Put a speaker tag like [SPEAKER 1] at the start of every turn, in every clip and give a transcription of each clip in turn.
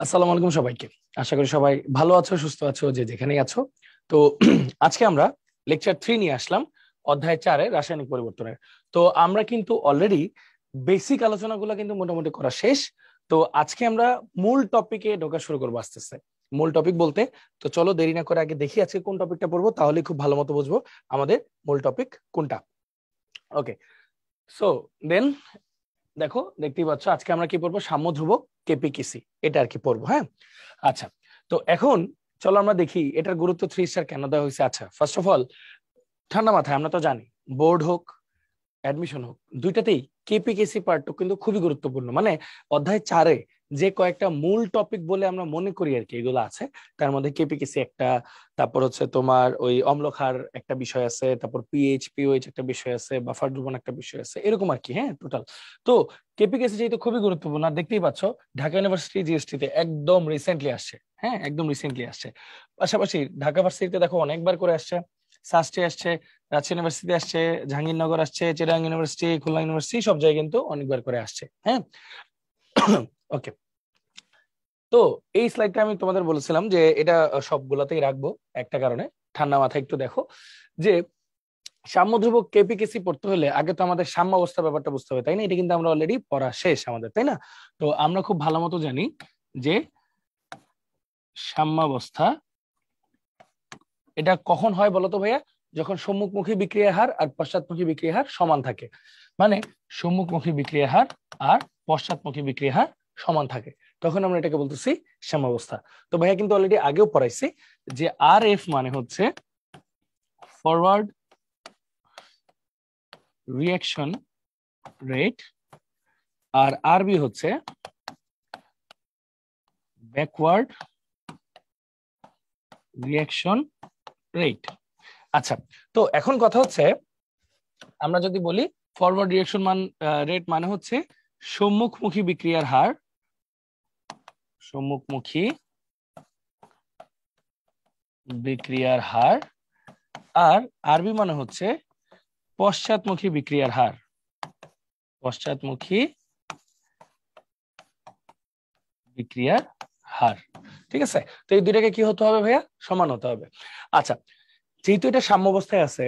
[SPEAKER 1] আসসালামু আলাইকুম সবাইকে। আশা করি সবাই ভালো আছো, সুস্থ আছো, যে যেখানেই আছো। তো আজকে আমরা লেকচার 3 নিয়ে আসলাম, অধ্যায় 4 রাসায়নিক পরিবর্তনের। তো আমরা কিন্তু অলরেডি বেসিক আলোচনাগুলো কিন্তু মোটামুটি করা শেষ। তো আজকে আমরা মূল টপিকে ঢোকা শুরু করবো আস্তে আস্তে। মূল টপিক বলতে, তো চলো দেরি না করে আগে দেখি আজকে কোন টপিকটা পড়বো, তাহলে খুব ভালো মতো বুঝবো আমাদের মূল টপিক কোনটা। ওকে, সো দেন দেখো, দেখতেই পাচ্ছ আজকে আমরা কি পড়বো, সাম্য ধ্রুবক, কেপিকেসি, এটা আর কি পড়বো। হ্যাঁ, আচ্ছা। তো এখন চলো আমরা দেখি এটার গুরুত্ব 3 স্টার কেন দেওয়া হয়েছে। আচ্ছা, ফার্স্ট অফ অল ঠান্ডা মাথায় আমরা তো জানি, বোর্ড হোক অ্যাডমিশন হোক, দুইটাতেই কেপিকেসি পার্টটা কিন্তু খুবই গুরুত্বপূর্ণ। মানে অধ্যায় 4-এ যে কয়েকটা মূল টপিক বলে আমরা মনে করি আর কি, এগুলো আছে। তার মধ্যে কেপিকেসি একটা, তারপর হচ্ছে তোমার ওই অম্লক্ষার একটা বিষয় আছে, তারপর পিএইচ পিওএইচ একটা বিষয় আছে, বাফার দ্রবণ একটা বিষয় আছে, এরকম আর কি। হ্যাঁ, টোটাল। তো কেপিকেসি যেহেতু খুবই গুরুত্বপূর্ণ, আর দেখতেই পাচ্ছ ঢাকা ইউনিভার্সিটি জিএসটি তে একদম রিসেন্টলি আসছে। হ্যাঁ, একদম রিসেন্টলি আসছে। পাশাপাশি ঢাকা ভার্সিটিতে দেখো অনেকবার করে আসছে, সাস্টে আসছে, রাজশাহী ইউনিভার্সিটি আসছে, জাহাঙ্গীরনগর আসছে, চিটাগাং ইউনিভার্সিটি, খুলনা ইউনিভার্সিটি, সব জায়গায় কিন্তু অনেকবার করে আসছে। হ্যাঁ, ওকে। তো এই স্লাইডটা আমি তোমাদের বলেছিলাম যে এটা সবগুলাতেই রাখবো একটা কারণে, ঠান্ডা মাথায় একটু দেখো যে সাম্য ধ্রুবক কেপিকেসি পড়তে হলে আগে তো আমাদের সাম্যাবস্থা ব্যাপারটা বুঝতে হবে, তাই না? এটা কিন্তু আমরা অলরেডি পড়া শেষ আমাদের, তাই না? তো আমরা খুব ভালো মতো জানি যে সাম্যাবস্থা এটা কখন হয় বলতো ভাইয়া? যখন সম্মুখমুখী বিক্রিয়ার হার আর পশ্চাৎমুখী বিক্রিয়ার হার সমান থাকে। মানে সম্মুখমুখী বিক্রিয়ার হার আর পশ্চাৎমুখী বিক্রিয়ার হার সমান থাকে, তখন আমরা এটাকে বলতেছি সাম্যাবস্থা। তো ভাইয়া কিন্তু অলরেডি আগেও পড়াইছি যে আর এফ মানে হচ্ছে ফরওয়ার্ড রিঅ্যাকশন রেট, আর আরবি হচ্ছে ব্যাকওয়ার্ড রিঅ্যাকশন রেট। আচ্ছা, তো এখন কথা হচ্ছে, আমরা যদি বলি ফরওয়ার্ড রিঅ্যাকশন রেট মানে হচ্ছে সম্মুখমুখী বিক্রিয়ার হার, সম্মুখমুখী বিক্রিয়ার হার, আর আরবি মানে হচ্ছে পশ্চাৎমুখী বিক্রিয়ার হার, পশ্চাৎমুখী বিক্রিয়ার হার। ঠিক আছে, তো এই দুইটাকে কি হতে হবে ভাইয়া? সমান হতে হবে। আচ্ছা, যেহেতু এটা সাম্যাবস্থায় আছে,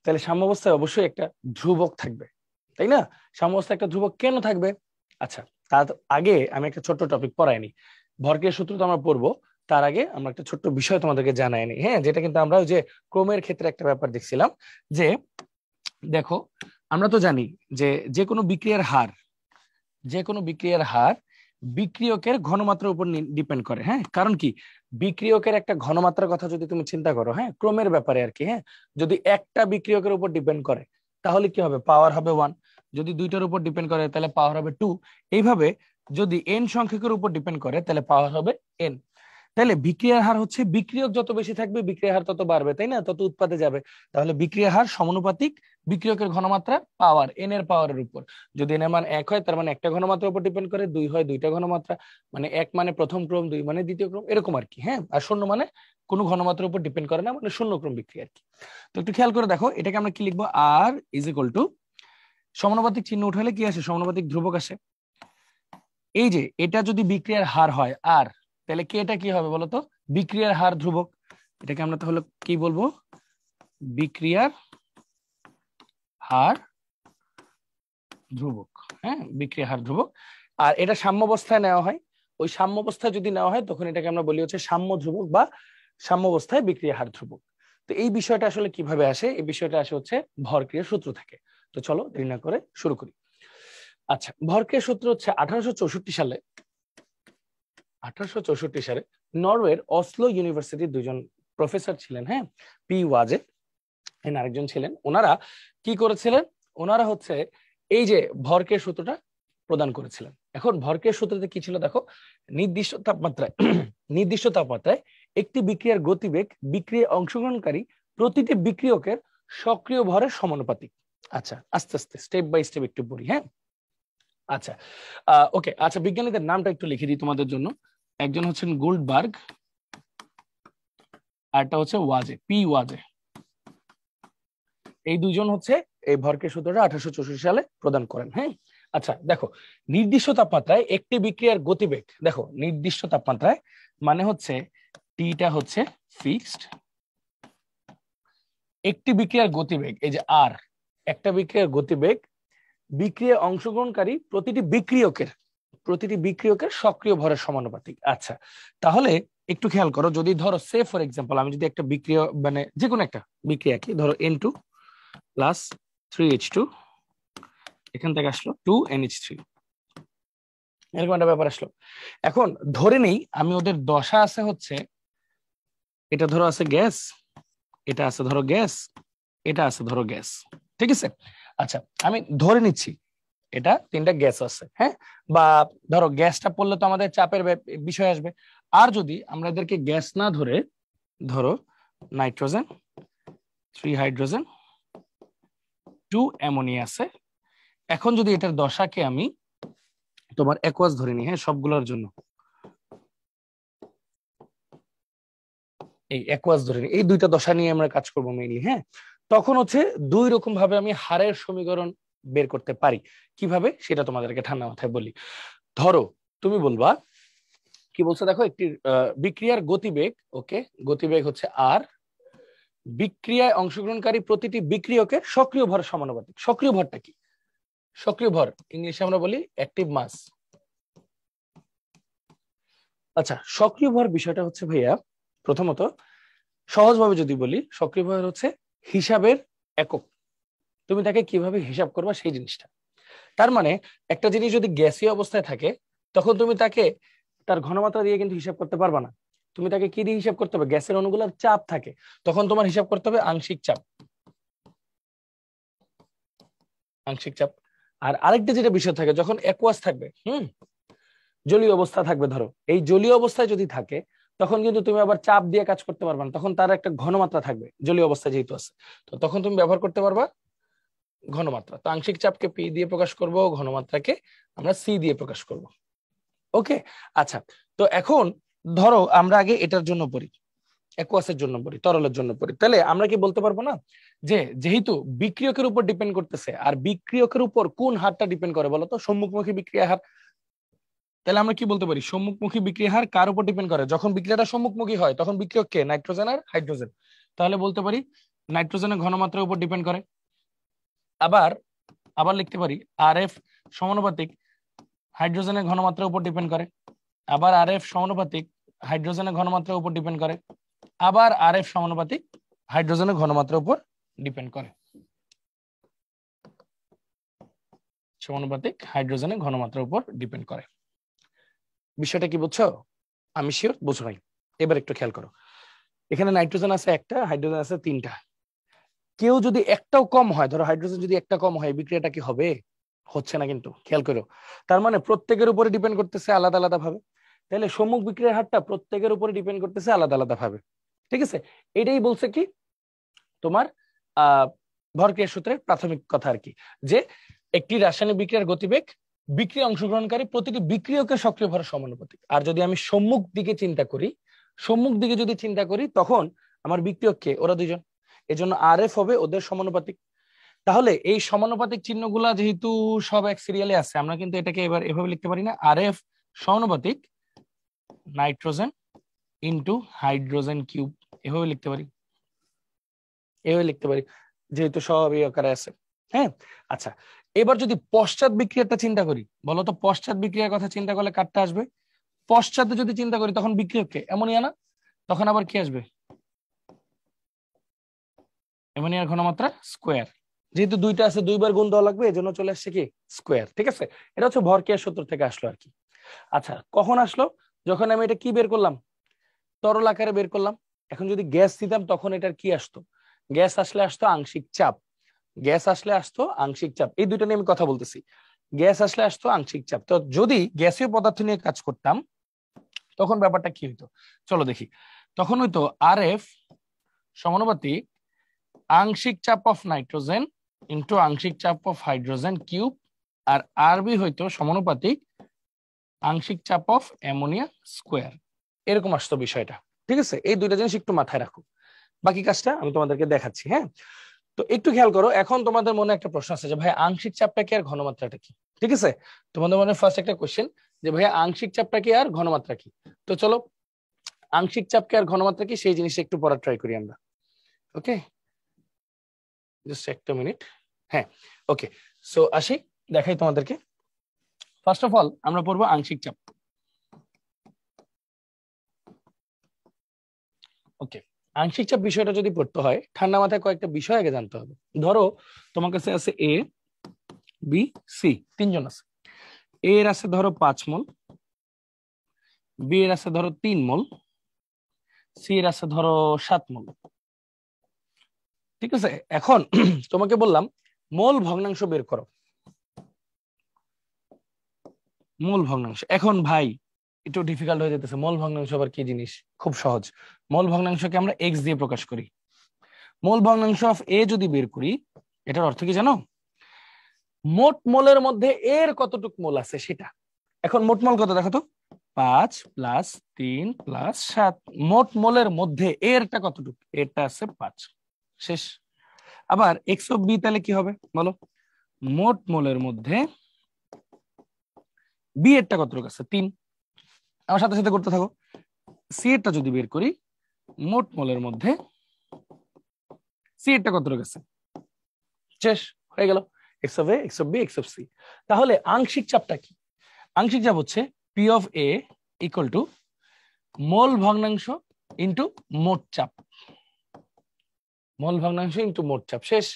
[SPEAKER 1] তাহলে সাম্যাবস্থায় অবশ্যই একটা ধ্রুবক থাকবে, তাই না? সাম্যাবস্থায় একটা ধ্রুবক কেন থাকবে? আচ্ছা, তার আগে আমি একটা ছোট্ট টপিক পড়াইনি, ভরকের সূত্র তো আমরা পড়বো, তার আগে আমরা একটা ছোট্ট বিষয় তোমাদেরকে জানাই নি। হ্যাঁ, যেটা কিন্তু আমরা ওই যে ক্রমের ক্ষেত্রে একটা ব্যাপার দেখছিলাম, যে দেখো আমরা তো জানি যে যে কোনো বিক্রিয়ার হার, যে কোনো বিক্রিয়ার হার বিক্রিয়কের ঘনমাত্রার উপর ডিপেন্ড করে। হ্যাঁ, কারণ কি, বিক্রিয়কের একটা ঘনমাত্রার কথা যদি তুমি চিন্তা করো, হ্যাঁ, ক্রমের ব্যাপারে আর কি, হ্যাঁ, যদি একটা বিক্রিয়কের উপর ডিপেন্ড করে তাহলে কি হবে? পাওয়ার হবে 1। যদি দুইটার উপর ডিপেন্ড করে তাহলে পাওয়ার হবে 2। এইভাবে যদি এন সংখ্যকের উপর ডিপেন্ড করে তাহলে পাওয়ার হবে এন। তাহলে বিক্রিয়ার হার হচ্ছে, বিক্রিয়ক যত বেশি থাকবে বিক্রিয়ার হার তত বাড়বে, তাই না? তত উৎপাদে যাবে। তাহলে বিক্রিয়ার হার সমানুপাতিক বিক্রিয়কের ঘনমাত্রা পাওয়ার, এন এর পাওয়ারের উপর। যদি এন এর মান 1 হয় তার মানে একটা ঘনমাত্রার উপর ডিপেন্ড করে, 2 হয় দুইটা ঘনমাত্রা, মানে 1 মানে প্রথম ক্রম, 2 মানে দ্বিতীয় ক্রম, এরকম আর কি। হ্যাঁ, আর 0 মানে কোনো ঘনমাত্রার উপর ডিপেন্ড করে না, মানে শূন্য ক্রম বিক্রিয়া আর কি। তো একটু খেয়াল করে দেখো, এটাকে আমরা কি লিখবো? আর ইজ ইকুয়াল টু, সমানুপাতিক চিহ্ন উঠালে কি আসে? সমানুপাতিক ধ্রুবক আসে। এই যে এটা যদি বিক্রিয়ার হার হয় আর, তাহলে কি এটা কি হবে বলতো? বিক্রিয়ার হার ধ্রুবক। এটাকে আমরা তাহলে কি বলবো? বিক্রিয়ার হার ধ্রুবক। হ্যাঁ, বিক্রিয়ার হার ধ্রুবক। আর এটা সাম্যাবস্থায় নেওয়া হয়, ওই সাম্যাবস্থায় যদি নেওয়া হয় তখন এটাকে আমরা বলি হচ্ছে সাম্য ধ্রুবক বা সাম্যাবস্থায় বিক্রিয়া হার ধ্রুবক। তো এই বিষয়টা আসলে কিভাবে আসে? এই বিষয়টা আসে হচ্ছে ভরক্রিয়ার সূত্র থেকে। তো চলো দেরি না করে শুরু করি। আচ্ছা, ভরক্রিয়ার সূত্র হচ্ছে 1864 সালে, 1864 সালে নরওয়ের অসলো ইউনিভার্সিটির দুজন প্রফেসর ছিলেন, হ্যাঁ, পি ওয়াজে এন্ড আরেকজন ছিলেন। ওনারা কি করেছিলেন? ওনারা হচ্ছে এই যে ভরকের সূত্রটা প্রদান করেছিলেন। এখন ভরকের সূত্রতে কি ছিল দেখো, নির্দিষ্ট তাপমাত্রায় নির্দিষ্ট তাপমাত্রায় একটি বিক্রিয়ার গতিবেগ বিক্রিয়ায় অংশগ্রহণকারী প্রতিটি বিক্রিয়কের সক্রিয় ভরের সমানুপাতিক। আচ্ছা, আস্তে আস্তে স্টেপ বাই স্টেপ একটু পড়ি। হ্যাঁ, আচ্ছা, ওকে। আচ্ছা, বিজ্ঞানীদের নামটা একটু লিখে দিই তোমাদের জন্য। একজন হচ্ছেন গোল্ডবার্গ, আর একটা হচ্ছে ওয়াজে, পি ওয়াজে। এই দুইজন হচ্ছে এই ভরকের সূত্রটা 1864 সালে প্রদান করেন। হ্যাঁ, আচ্ছা দেখো, নির্দিষ্ট তাপমাত্রায় একটি বিক্রিয়ার গতিবেগ, দেখো নির্দিষ্ট তাপমাত্রায় মানে হচ্ছে টিটা হচ্ছে ফিক্সড, একটি বিক্রিয়ার গতিবেগ এই যে আর, একটা বিক্রিয়ার গতিবেগ বিক্রিয়া অংশগ্রহণকারী প্রতিটি বিক্রিয়কের সক্রিয় ভরের সমানুপাতিক। আচ্ছা তাহলে একটু খেয়াল করো, যদি ধরো সে ফর এক্সাম্পল আমি যদি একটা বিক্রিয়া মানে যে কোনো একটা বিক্রিয়া কি ধরো N2 প্লাস 3H2, এখান থেকে আসলো 2NH3, এরকম একটা ব্যাপার আসলো। এখন ধরে নেই আমি ওদের দশা আছে হচ্ছে, এটা ধরো আছে গ্যাস, এটা আছে ধরো গ্যাস, এটা আছে ধরো গ্যাস, ঠিক আছে। আচ্ছা আমি ধরে নিচ্ছি এটা তিনটা গ্যাস আছে, হ্যাঁ, বা ধরো গ্যাসটা পড়লে তো আমাদের চাপের বিষয় আসবে। আর যদি আমরা এদেরকে গ্যাস না ধরে ধরো নাইট্রোজেন, 3 হাইড্রোজেন, 2 অ্যামোনিয়া আছে, এখন যদি এটার দশাকে আমি তোমার অ্যাকুয়াস ধরে নিই, হ্যাঁ, সবগুলোর জন্য এই অ্যাকুয়াস ধরে নিই, এই দুইটা দশা নিয়ে আমরা কাজ করবো মেইনলি, হ্যাঁ। তখন হচ্ছে দুই রকম ভাবে আমি হারের সমীকরণ বের করতে পারি। কিভাবে সেটা তোমাদেরকে ঠান্ডা মাথায় বলি। ধরো তুমি বলবা কি বলছো, দেখো একটি বিক্রিয়ার গতিবেগ, ওকে, গতিবেগ হচ্ছে আর, বিক্রিয়ায় অংশগ্রহণকারী প্রতিটি বিক্রিয়কের সক্রিয় ভর সমানুপাতিক। সক্রিয় ভরটা কি? সক্রিয় ভর ইংলিশে আমরা বলি অ্যাক্টিভ মাস। আচ্ছা সক্রিয় ভর বিষয়টা হচ্ছে ভাইয়া, প্রথমত সহজভাবে যদি বলি, সক্রিয় ভর হচ্ছে হিসাবের একক। তুমি তাকে কিভাবে হিসাব করবা সেই জিনিসটা। তার মানে একটা জিনিস যদি গ্যাসীয় অবস্থায় থাকে তখন তুমি তাকে তার ঘনমাত্রা দিয়ে কিন্তু হিসাব করতে পারবা না। তুমি তাকে কি দিয়ে হিসাব করতে হবে? গ্যাসের অণুগুলোর চাপ থাকে, তখন তোমার হিসাব করতে হবে আংশিক চাপ, আংশিক চাপ। আর আরেকটা যেটা বিষয় থাকে, যখন অ্যাকুয়াস থাকবে, জলীয় অবস্থা থাকবে, ধরো এই জলীয় অবস্থায় যদি থাকে তখন কিন্তু তুমি আবার চাপ দিয়ে কাজ করতে পারবা না, তখন তার একটা ঘনমাত্রা থাকবে জলীয় অবস্থায় যেহেতু আছে, তো তখন তুমি ব্যবহার করতে পারবা ঘনমাত্রা। তো আংশিক চাপকে পি দিয়ে প্রকাশ করব, ঘনমাত্রাকে আমরা সি দিয়ে প্রকাশ করব। ওকে, আচ্ছা তো এখন ধরো আমরা আগে এটার জন্য পড়ি, অ্যাকুয়াসের জন্য পড়ি, তরলের জন্য পড়ি, তাহলে আমরা কি বলতে পারবো না যে যেহেতু বিক্রিয়কের উপর ডিপেন্ড করতেছে, আর বিক্রিয়কের উপর কোন হারটা ডিপেন্ড করে বলতো? সম্মুখমুখী বিক্রিয়া হার। তাহলে আমরা কি বলতে পারি? সম্মুখমুখী বিক্রিয়া হার কার উপর ডিপেন্ড করে? যখন বিক্রিয়াটা সম্মুখমুখী হয় তখন বিক্রিয়ক কে? নাইট্রোজেন আর হাইড্রোজেন। তাহলে বলতে পারি নাইট্রোজেনের ঘনমাত্রার উপর ডিপেন্ড করে। আবার আবার লিখতে পারি আর এফ সমানুপাতিক হাইড্রোজেনের ঘনমাত্রার উপর ডিপেন্ড করে। আবার আর এফ সমানুপাতিক হাইড্রোজেনের ঘনমাত্রার উপর ডিপেন্ড করে। আবার আর এফ সমানুপাতিক হাইড্রোজেনের ঘনমাত্রার উপর ডিপেন্ড করে। সমানুপাতিক হাইড্রোজেনের ঘনমাত্রার উপর ডিপেন্ড করে। বিষয়টা কি বুঝছো? আমি শিওর বুঝো নাই। এবার একটু খেয়াল করো, এখানে নাইট্রোজেন আছে একটা, হাইড্রোজেন আছে তিনটা। কেউ যদি একটাও কম হয়, ধরো হাইড্রোজেন যদি একটা কম হয়, বিক্রিয়াটা কি হবে? হচ্ছে না কিন্তু, খেয়াল করো। তার মানে প্রত্যেকের উপরে ডিপেন্ড করতেছে আলাদা আলাদা ভাবে। তাহলে সম্মুখ বিক্রিয়ার হারটা প্রত্যেকের উপরে ডিপেন্ড করতেছে আলাদা আলাদা ভাবে, ঠিক আছে। এটাই বলছে কি তোমার ভরক্রিয়া সূত্রের প্রাথমিক কথা আর কি, যে একটি রাসায়নিক বিক্রিয়ার গতিবেগ বিক্রিয়া অংশগ্রহণকারী প্রতিটি বিক্রিয়কের সক্রিয় ভরের সমানুপাতিক। আর যদি আমি সম্মুখ দিকে চিন্তা করি, সম্মুখ দিকে যদি চিন্তা করি তখন আমার বিক্রিয়ককে ওরা দুইজন, এজন্য আর এফ হবে ওদের সমানুপাতিক। তাহলে এই সমানুপাতিক চিহ্নগুলা যেহেতু সব এক সিরিয়ালে আছে, আমরা কিন্তু এটাকে এবার এভাবে লিখতে পারি না, আর এফ সমানুপাতিক নাইট্রোজেন ইন্টু হাইড্রোজেন কিউব, এভাবে লিখতে পারি, এভাবে লিখতে পারি, যেহেতু সব এই আকারে আছে। হ্যাঁ, আচ্ছা এবার যদি পশ্চাৎ বিক্রিয়াটা চিন্তা করি, বলতো পশ্চাৎ বিক্রিয়ার কথা চিন্তা করলে কাটতে আসবে? পশ্চাতে যদি চিন্তা করি তখন বিক্রিয়ককে অ্যামোনিয়া না, তখন আবার কি আসবে? অ্যামোনিয়ার ঘনমাত্রা স্কোয়ার। যেহেতু দুইটা আছে দুইবার গুণ দেওয়া লাগবে, এজন্য চলে আসছে কি স্কোয়ার, ঠিক আছে। এটা হচ্ছে ভরক্রিয়ার সূত্র থেকে আসলো আর কি। আচ্ছা কখন আসলো? যখন আমি এটা কি বের করলাম, তরল আকারে বের করলাম। এখন যদি গ্যাস দিতাম তখন এটার কি আসতো? গ্যাস আসলে আসতো আংশিক চাপ, গ্যাস আসলে আসতো আংশিক চাপ, এই দুইটা নিয়ে আমি কথা বলতেছি। গ্যাস আসলে আসতো আংশিক চাপ। তো যদি গ্যাসীয় পদার্থ নিয়ে কাজ করতাম তখন ব্যাপারটা কি হইতো চলো দেখি। তখন হইতো আর এফ সমানুপাতিক আংশিক চাপ অফ নাইট্রোজেন ইন্টু আংশিক চাপ অফ হাইড্রোজেন কিউব, আর আরবি হইতো সমানুপাতিক আংশিক চাপ অফ অ্যামোনিয়া স্কোয়ার। এরকম আসতো বিষয়টা, ঠিক আছে। এই দুইটা জিনিস একটু মাথায় রাখো, বাকি কাজটা আমি তোমাদেরকে দেখাচ্ছি। হ্যাঁ, তো একটু খেয়াল করো, এখন তোমাদের মনে একটা প্রশ্ন আছে যে ভাই আংশিক চাপটা কি আর ঘনমাত্রাটা কি? ঠিক আছে, তোমাদের মনে ফার্স্ট একটা কোশ্চেন যে ভাই আংশিক চাপটা কি আর ঘনমাত্রা কি। তো চলো আংশিক চাপকে আর ঘনমাত্রা কি সেই জিনিসটা একটু পড়া ট্রাই করি আমরা। ওকে, জাস্ট একটা মিনিট। হ্যাঁ, ওকে, সো আসি দেখাই তোমাদেরকে। ফার্স্ট অফ অল আমরা পড়বো আংশিক চাপ। ওকে, আংশিক চাপ বিষয়টা যদি পড়তে হয় ঠান্ডা মাথায় কয়েকটা বিষয় আগে জানতে হবে। ধরো তোমার কাছে আছে এ, বি, সি, তিনজন আছে। এ এর আছে ধরো 5 মোল, বি এর আছে ধরো 3 মোল, সি এর আছে ধরো 7 মোল। ঠিক আছে, এখন তোমাকে বললাম মোল ভগ্নাংশ বের করো। মোল ভগ্নাংশ, এখন ভাই একটু ডিফিকাল্ট হয়ে যেতেছে। মোল ভগ্নাংশ আবার কি জিনিস? খুব সহজ। মোল ভগ্নাংশকে আমরা এক্স দিয়ে প্রকাশ করি। মোল ভগ্নাংশ অফ এ যদি বের করি, এটার অর্থ কি জানো? মোট মোলের মধ্যে এর কতটুক মোল আছে সেটা। এখন মোট মোল কত দেখো তো, 5 প্লাস 3 প্লাস 7। মোট মোলের মধ্যে এরটা কতটুক? এরটা আছে 5। শেষ। আবার এক্স অফ বি তাহলে কি হবে বলো? মোট মোলের মধ্যে বি এরটা কতটুক আছে? 3। আমার সাথে সাথে করতে থাকো। সি এরটা যদি বের করি, মোট মোলের মধ্যে সি এরটা কতটুক আছে? শেষ হয়ে গেল। X of A, x of B, x of C. তাহলে আংশিক চাপটা কি? আংশিক চাপ হচ্ছে P of A equal to mole ভগ্নাংশ ইন্টু মোট চাপ। মোল ভগ্নাংশ ইন্টু মোট চাপ। শেষ।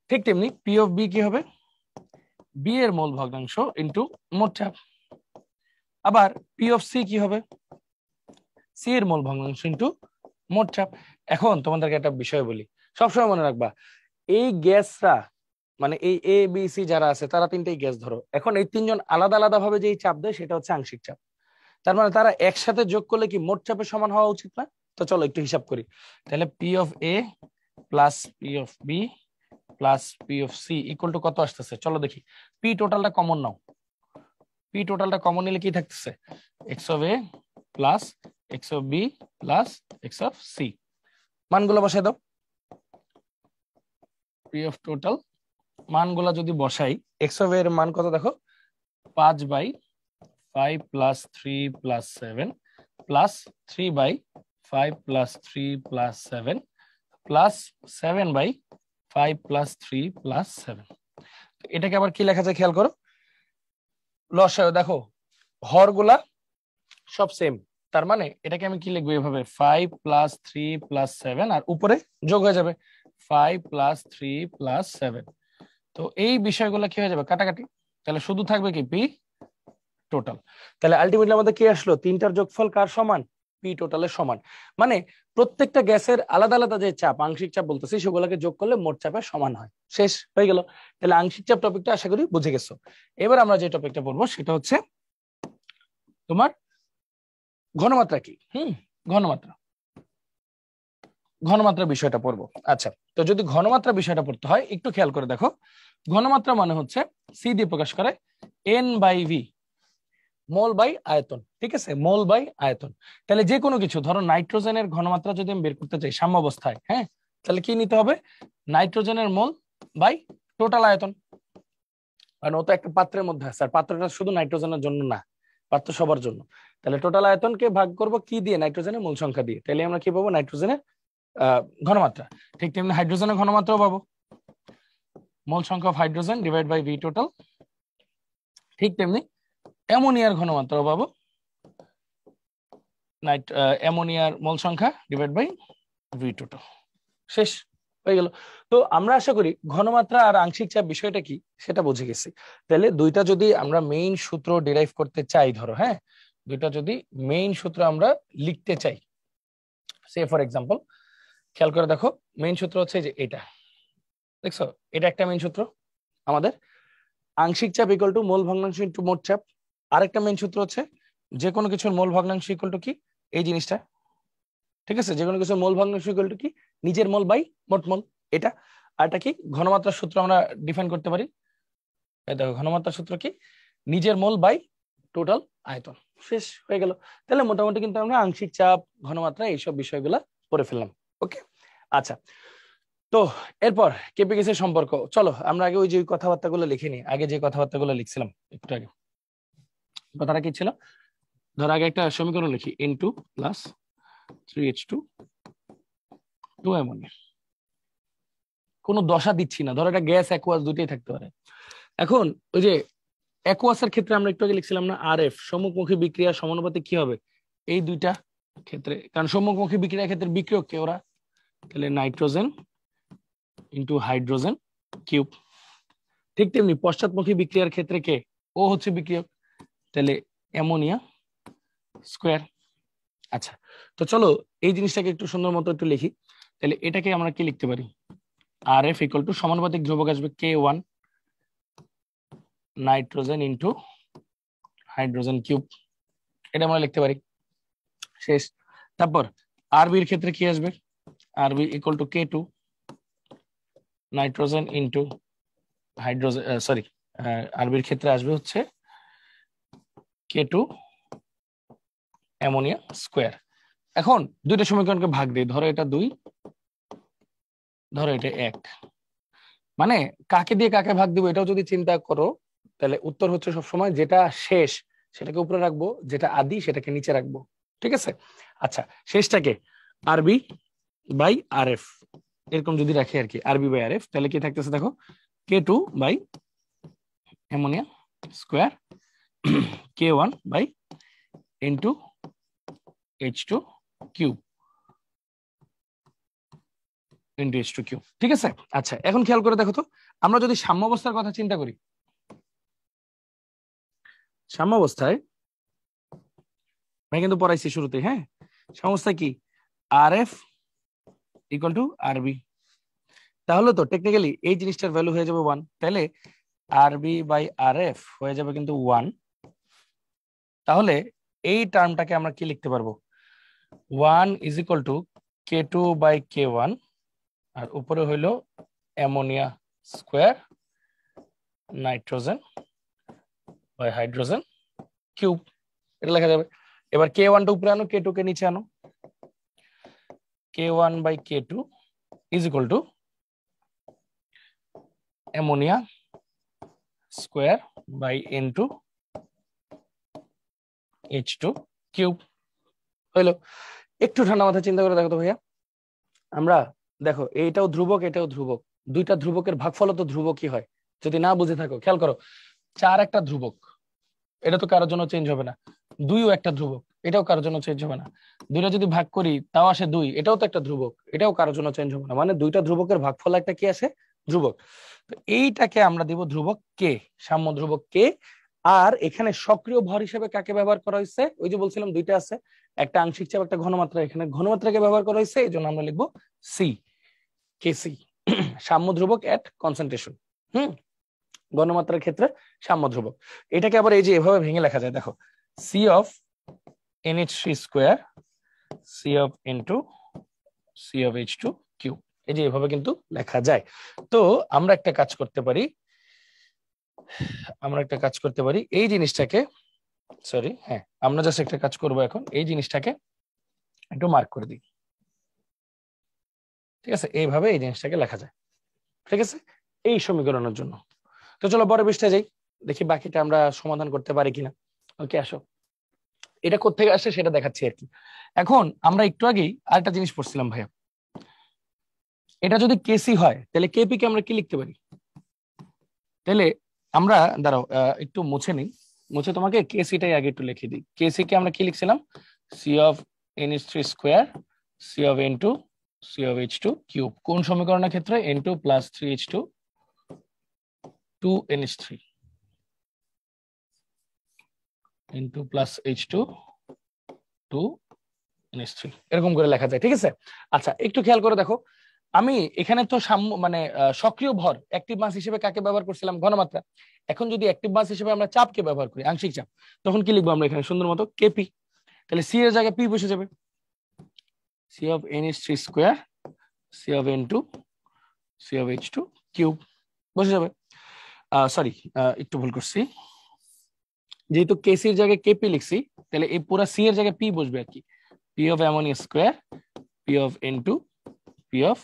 [SPEAKER 1] ঠিক তেমনি পি অফ বি কি হবে? বি এর মোল ভগ্নাংশ ইন্টু মোট চাপ। আবার পি অফ সি কি হবে? সি এর মোল ভগ্নাংশ ইন্টু মোট চাপ। এখন তোমাদেরকে একটা বিষয় বলি, সবসময় মনে রাখবা, এই গ্যাসরা মানে এই এ বি সি যারা আছে তারা তিনটেই গ্যাস ধরো। এখন এই তিনজন আলাদা আলাদা ভাবে যে চাপ দেয় সেটা হচ্ছে আংশিক চাপ। তার মানে তারা একসাথে যোগ করলে কি মোট চাপের সমান হওয়া উচিত না? তো চলো একটু হিসাব করি। তাহলে P of A plus P of B plus P of C equal to কত আসতেছে? চলো দেখি। পি টোটালটা কমন নাও। পি টোটালটা কমন নিলে কি থাকতেছে? X of A plus x of B plus x of C. মানগুলো বসাই দাও। পি অফ টোটাল মানগুলা যদি বসাই, এক্স অফ এর মান কত দেখো? 5/5 plus 3 plus 7 plus 3/5 plus 3 plus 7 plus 7/5 plus 3 plus 7। এটাকে আবার কি লেখা যায় খেয়াল করো। লসায় দেখো হরগুলা সব সেম, তার মানে এটাকে আমি কি লিখবো? এভাবে 5 প্লাস 3 প্লাস 7 আর উপরে যোগ হয়ে যাবে 5 প্লাস 3 প্লাস 7। তো এই বিষয়গুলো কি হয়ে যাবে? কাটাকাটি। তাহলে শুধু থাকবে কি? P total. তাহলে আলটিমেটলি আমাদের কি আসলো? তিনটার যোগফল কার সমান? পি টোটালের সমান। মানে প্রত্যেকটা গ্যাসের আলাদা আলাদা যে চাপ, আংশিক চাপ বলতেছি, সেগুলোকে যোগ করলে মোট চাপের সমান হয়। শেষ হয়ে গেল। তাহলে আংশিক চাপ টপিকটা আশা করি বুঝে গেছো। এবার আমরা যে টপিকটা পড়বো সেটা হচ্ছে তোমার ঘনমাত্রা কি। ঘনমাত্রা। ঘনমাত্রা বিষয়টা পড়বো। আচ্ছা, তো যদি ঘনমাত্রা বিষয়টা পড়তে হয় একটু খেয়াল করে দেখো। ঘনমাত্রা মানে হচ্ছে সি দিয়ে প্রকাশ করে n by V, mole by আয়তন। ঠিক আছে, মোল বাই আয়তন। তাহলে যে কোনো কিছু, ধরো নাইট্রোজেনের ঘনমাত্রা যদি আমি বের করতে চাই সাম্য অবস্থায়, হ্যাঁ, তাহলে কি নিতে হবে? নাইট্রোজেনের মোল বাই টোটাল আয়তন। কারণ ও তো একটা পাত্রের মধ্যে আছে, আর পাত্রটা শুধু নাইট্রোজেনের জন্য না, পাত্র সবার জন্য। তাহলে টোটাল আয়তনকে ভাগ করব কি দিয়ে? নাইট্রোজেনের মোল সংখ্যা দিয়ে। তাহলে আমরা কি পাবো? নাইট্রোজেনের ঘনমাত্রা। ঠিক তেমনি হাইড্রোজেনের ঘনমাত্রাও পাবো, মোল সংখ্যা of hydrogen divide by V total. ঠিক তেমনি অ্যামোনিয়ার ঘনমাত্রাও পাবো, অ্যামোনিয়ার মোল সংখ্যা ডিভাইড বাই ভি টোটাল। শেষ হয়ে গেল। তো আমরা আশা করি ঘনমাত্রা আর আংশিক চাপ বিষয়টা কি সেটা বুঝে গেছি। তাহলে দুইটা যদি আমরা মেইন সূত্র ডিরাইভ করতে চাই, ধরো হ্যাঁ, দুইটা যদি মেইন সূত্র আমরা লিখতে চাই, সে ফর এক্সাম্পল খেয়াল করে দেখো, মেইন সূত্র হচ্ছে যে এটা, দেখছো? এটা একটা মেইন সূত্র আমাদের। আংশিক চাপ ইকুয়াল টু মোল ভগ্নাংশ ইন্টু মোট চাপ। আরেকটা মেইন সূত্র হচ্ছে যে কোনো কিছুর মোল ভগ্নাংশ ইকুয়াল টু কি? এই জিনিসটা। ঠিক আছে, যে কোনো কিছুর মোল ভগ্নাংশ ইকুয়াল টু কি? নিজের মোল বাই মোট মোল। এটা। আর এটা কি? ঘনমাত্রার সূত্র আমরা ডিফাইন করতে পারি। দেখো ঘনমাত্রার সূত্র কি? নিজের মোল বাই টোটাল আয়তন। শেষ হয়ে গেল। তাহলে মোটামুটি কিন্তু আমরা আংশিক চাপ, ঘনমাত্রা, এইসব বিষয়গুলা পড়ে ফেললাম। ওকে, আচ্ছা। তো এরপর কেপি কেসের সম্পর্ক, চলো আমরা আগে ওই যে কথাবার্তাগুলো লিখে নিই। আগে যে কথাবার্তাগুলো লিখছিলাম একটু আগে, কথাটা কি ছিল? ধর আগে একটা সমীকরণ লিখি, N2 প্লাস 3H2 2 অ্যামোনিয়া। কোনো দশা দিচ্ছি না, ধর একটা গ্যাস অ্যাকুয়াস দুটোই থাকতে পারে। এখন ওই যে অ্যাকুয়াসের ক্ষেত্রে আমরা একটু আগে লিখছিলাম না, RF সম্মুখমুখী বিক্রিয়ার সমানুপাতিক কি হবে এই দুইটা ক্ষেত্রে, কারণ সম্মুখমুখী বিক্রিয়ার ক্ষেত্রে বিক্রিয়ক কে ওরা, তাহলে নাইট্রোজেন ইন্টু হাইড্রোজেন কিউব। ঠিক তেমনি পশ্চাৎমুখী বিক্রিয়ার ক্ষেত্রে কে, ও হচ্ছে বিক্রিয়ক, তাহলে অ্যামোনিয়া স্কোয়ার। আচ্ছা, তো চলো এই জিনিসটাকে একটু সুন্দর মতো একটু লিখি। তাহলে এটাকে আমরা কি লিখতে পারি, RF ইকুয়াল টু সমানুপাতিক ধ্রুবক আসবে K1 nitrogen into hydrogen cube, এটা আমরা লিখতে পারি। শেষ। তারপর আরবির ক্ষেত্রে কি আসবে, RB equal to K2 nitrogen into hydrogen, sorry, আরবির ক্ষেত্রে আসবে হচ্ছে K2 অ্যামোনিয়া স্কোয়ার। এখন দুইটা সমীকরণকে ভাগ দিই, ধরো এটা 2, ধরো এটা 1, মানে কাকে দিয়ে কাকে ভাগ দিব এটাও যদি চিন্তা করো, তাহলে উত্তর হচ্ছে সবসময় যেটা শেষ সেটাকে উপরে রাখবো, যেটা আদি সেটাকে নিচে রাখবো। ঠিক আছে? আচ্ছা, শেষটাকে আরবি বাই RF এরকম যদি রাখি আর কি, আরবি বাই RF, তাহলে কি থাকতেছে দেখো, K2 by ammonia square K1 by into H2 cube into H2 cube. ঠিক আছে? আচ্ছা, এখন খেয়াল করে দেখো তো, আমরা যদি সাম্যাবস্থার কথা চিন্তা করি, সাম্যাবস্থায় আমি কিন্তু পড়াইছি শুরুতে, হ্যাঁ, সাম্যাবস্থায় কি RF ইকুয়াল টু আরবি, তাহলে তো টেকনিক্যালি এই জিনিসটার ভ্যালু হয়ে যাবে 1, তাহলে আরবি বাই RF হয়ে যাবে কিন্তু 1। তাহলে এই টার্মটাকে আমরা কি লিখতে পারবো, 1 is equal to K2 by K1, আর উপরে হইলো ammonia square nitrogen by hydrogen cube, এটা লেখা যাবে। এবার K1 টা উপরে আনো, K2 কে নিচে আনো, K1 by K2 is equal to ammonia square by N2 H2 cube হইলো। একটু ঠান্ডা মাথায় চিন্তা করে দেখো তো ভাইয়া, আমরা দেখো এইটাও ধ্রুবক এটাও ধ্রুবক, দুইটা ধ্রুবকের ভাগফল তো ধ্রুবকই হয়। যদি না বুঝে থাকো খেয়াল করো, 4 একটা ধ্রুবক, এটা তো কারোর জন্য চেঞ্জ হবে না, 2ও একটা ধ্রুবক, এটাও কারোর জন্য চেঞ্জ হবে না, দুইটা যদি ভাগ করি তাও আসে 2, এটাও তো একটা ধ্রুবক, এটাও কারোর জন্য চেঞ্জ হবে না, মানে দুইটা ধ্রুবকের ভাগফল একটা কি আসে, ধ্রুবক। তো এইটাকে আমরা দিব ধ্রুবক কে, সাম্য ধ্রুবক কে। আর এখানে সক্রিয় ভর হিসেবে কাকে ব্যবহার করা হয়েছে, ওই যে বলছিলাম দুইটা আছে, একটা আংশিক চাপ একটা ঘনমাত্রা, এখানে ঘনমাত্রাকে ব্যবহার করা হয়েছে, এই জন্য আমরা লিখবো সি, কেসি, সাম্য ধ্রুবক এট কনসেন্ট্রেশন। ঘনমাত্রার ক্ষেত্রে সাম্য ধ্রুবক। এটাকে আবার এই যে এভাবে ভেঙে লেখা যায়, দেখো C of NH3 square C of N2 C of H2 cube, এই যে এভাবে কিন্তু লেখা যায়। তো আমরা একটা কাজ করতে পারি, এই জিনিসটাকে, সরি, হ্যাঁ, আমরা জাস্ট একটা কাজ করব এখন, এই জিনিসটাকে একটু মার্ক করে দিই। ঠিক আছে? এইভাবে এই জিনিসটাকে লেখা যায়। ঠিক আছে, এই সমীকরণের জন্য। তো চলো পরের পৃষ্ঠায় যাই, দেখি বাকিটা আমরা সমাধান করতে পারি কিনা। ওকে, আসো, এটা কোত্থেকে আসছে সেটা দেখাচ্ছি আর কি। এখন আমরা একটু আগেই আরেকটা জিনিস পড়ছিলাম ভাইয়া, এটা যদি কেসি হয় তাহলে কেপি কে আমরা কি লিখতে পারি, তাহলে আমরা দাঁড়াও একটু মুছে নিই, মুছে তোমাকে কেসিটাই আগে একটু লিখে দিই। কেসি কে আমরা কি লিখছিলাম, C of NH3 square C of N2 C of H2 cube, কোন সমীকরণের ক্ষেত্রে, N2 plus 3H2 2NH3 N2 plus H2 2NH3, এরকম করে লেখা যায়। ঠিক আছে? আচ্ছা, একটু খেয়াল করে দেখো, আমি এখানে তো সাম্য মানে সক্রিয় ভর অ্যাক্টিভ মাস হিসেবে কাকে ব্যবহার করছিলাম, ঘনমাত্রা। এখন যদি অ্যাক্টিভ মাস হিসেবে আমরা চাপকে ব্যবহার করি, আংশিক চাপ, তখন কি লিখবো আমরা এখানে সুন্দর মতো, কেপি। তাহলে সি এর জায়গায় পি বসে যাবে, C of NH3 square C of N2 C of H2 cube বসে যাবে। সরি, একটু ভুল করছি, যেহেতু কেসির জায়গায় কেপি লিখছি, তাহলে এই পুরো সি এর জায়গায় পি বসবে আর কি, P of ammonia square P of N2 P of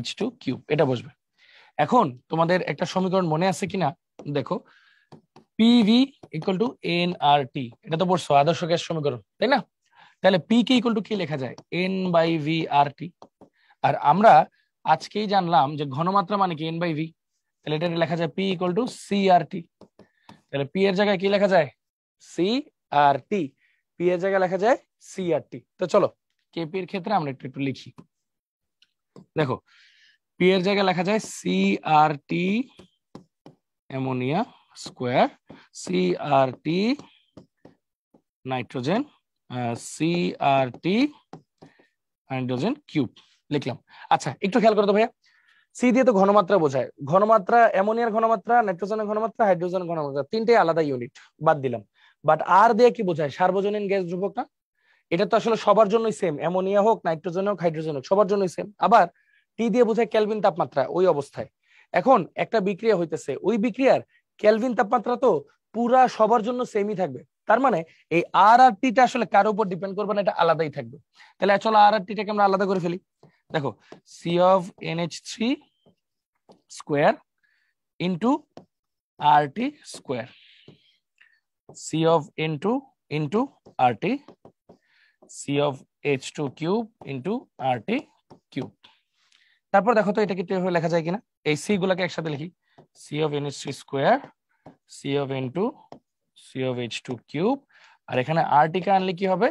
[SPEAKER 1] H2 cube এটা বসবে। এখন তোমাদের একটা সমীকরণ মনে আছে কিনা দেখো, পিভি ইকুয়াল টু এনআরটি, এটা তো পড়ছো আদর্শ গ্যাস সমীকরণ, তাই না? তাহলে পি কে ইকুয়াল টু কি লেখা যায়, এন বাই ভি আর টি। আর আমরা আজকেই জানলাম যে ঘনমাত্রা মানে কি এন বাই ভি, তাহলে এটা লেখা যায় P equal to C R T. তাহলে পি এর জায়গায় কি লেখা যায়, সি আর টি, পি এর জায়গায় লেখা যায় সি আর টি। তো চলো কেপি এর ক্ষেত্রে আমরা একটু একটু লিখি। দেখো পি এর জায়গায় লেখা যায় সি আর টি অ্যামোনিয়া স্কোয়ার, সি আর টি নাইট্রোজেন, সি আর টি হাইড্রোজেন কিউব লিখলাম। আচ্ছা একটু খেয়াল করো তো ভাইয়া, সি দিয়ে তো ঘনমাত্রা বোঝায়, ঘনমাত্রা অ্যামোনিয়ার ঘনমাত্রা, নাইট্রোজেনের ঘনমাত্রা, হাইড্রোজেনের ঘনমাত্রা, তিনটে আলাদা ইউনিট, বাদ দিলাম। বাট আর দিয়ে কি বোঝায়, সার্বজনীন গ্যাস ধ্রুবক না? এটা তো আসলে সবার জন্যই সেম, অ্যামোনিয়া হোক, নাইট্রোজেন হোক, হাইড্রোজেন হোক, সবার জন্যই সেম। আবার টি দিয়ে বোঝায় কেলভিন তাপমাত্রা ওই অবস্থায়। এখন একটা বিক্রিয়া হইতেছে, ওই বিক্রিয়ার কেলভিন তাপমাত্রা তো পুরা সবার জন্য সেমই থাকবে। তার মানে এই আর আর টিটা আসলে কার উপর ডিপেন্ড করবে না, এটা আলাদাই থাকবে। তাহলে চলো আর আর টিটাকে আমরা আলাদা করে ফেলি। দেখো C of NH3 square into R T square, C of N2 into R T, C of H2 cube into R T cube. তারপর দেখো তো এটা কি লেখা যায় কিনা, এই সি গুলাকে একসাথে লিখি, C of NH3 square, C of N2, C of H2 cube. আর এখানে আর টি কে আনলে কি হবে,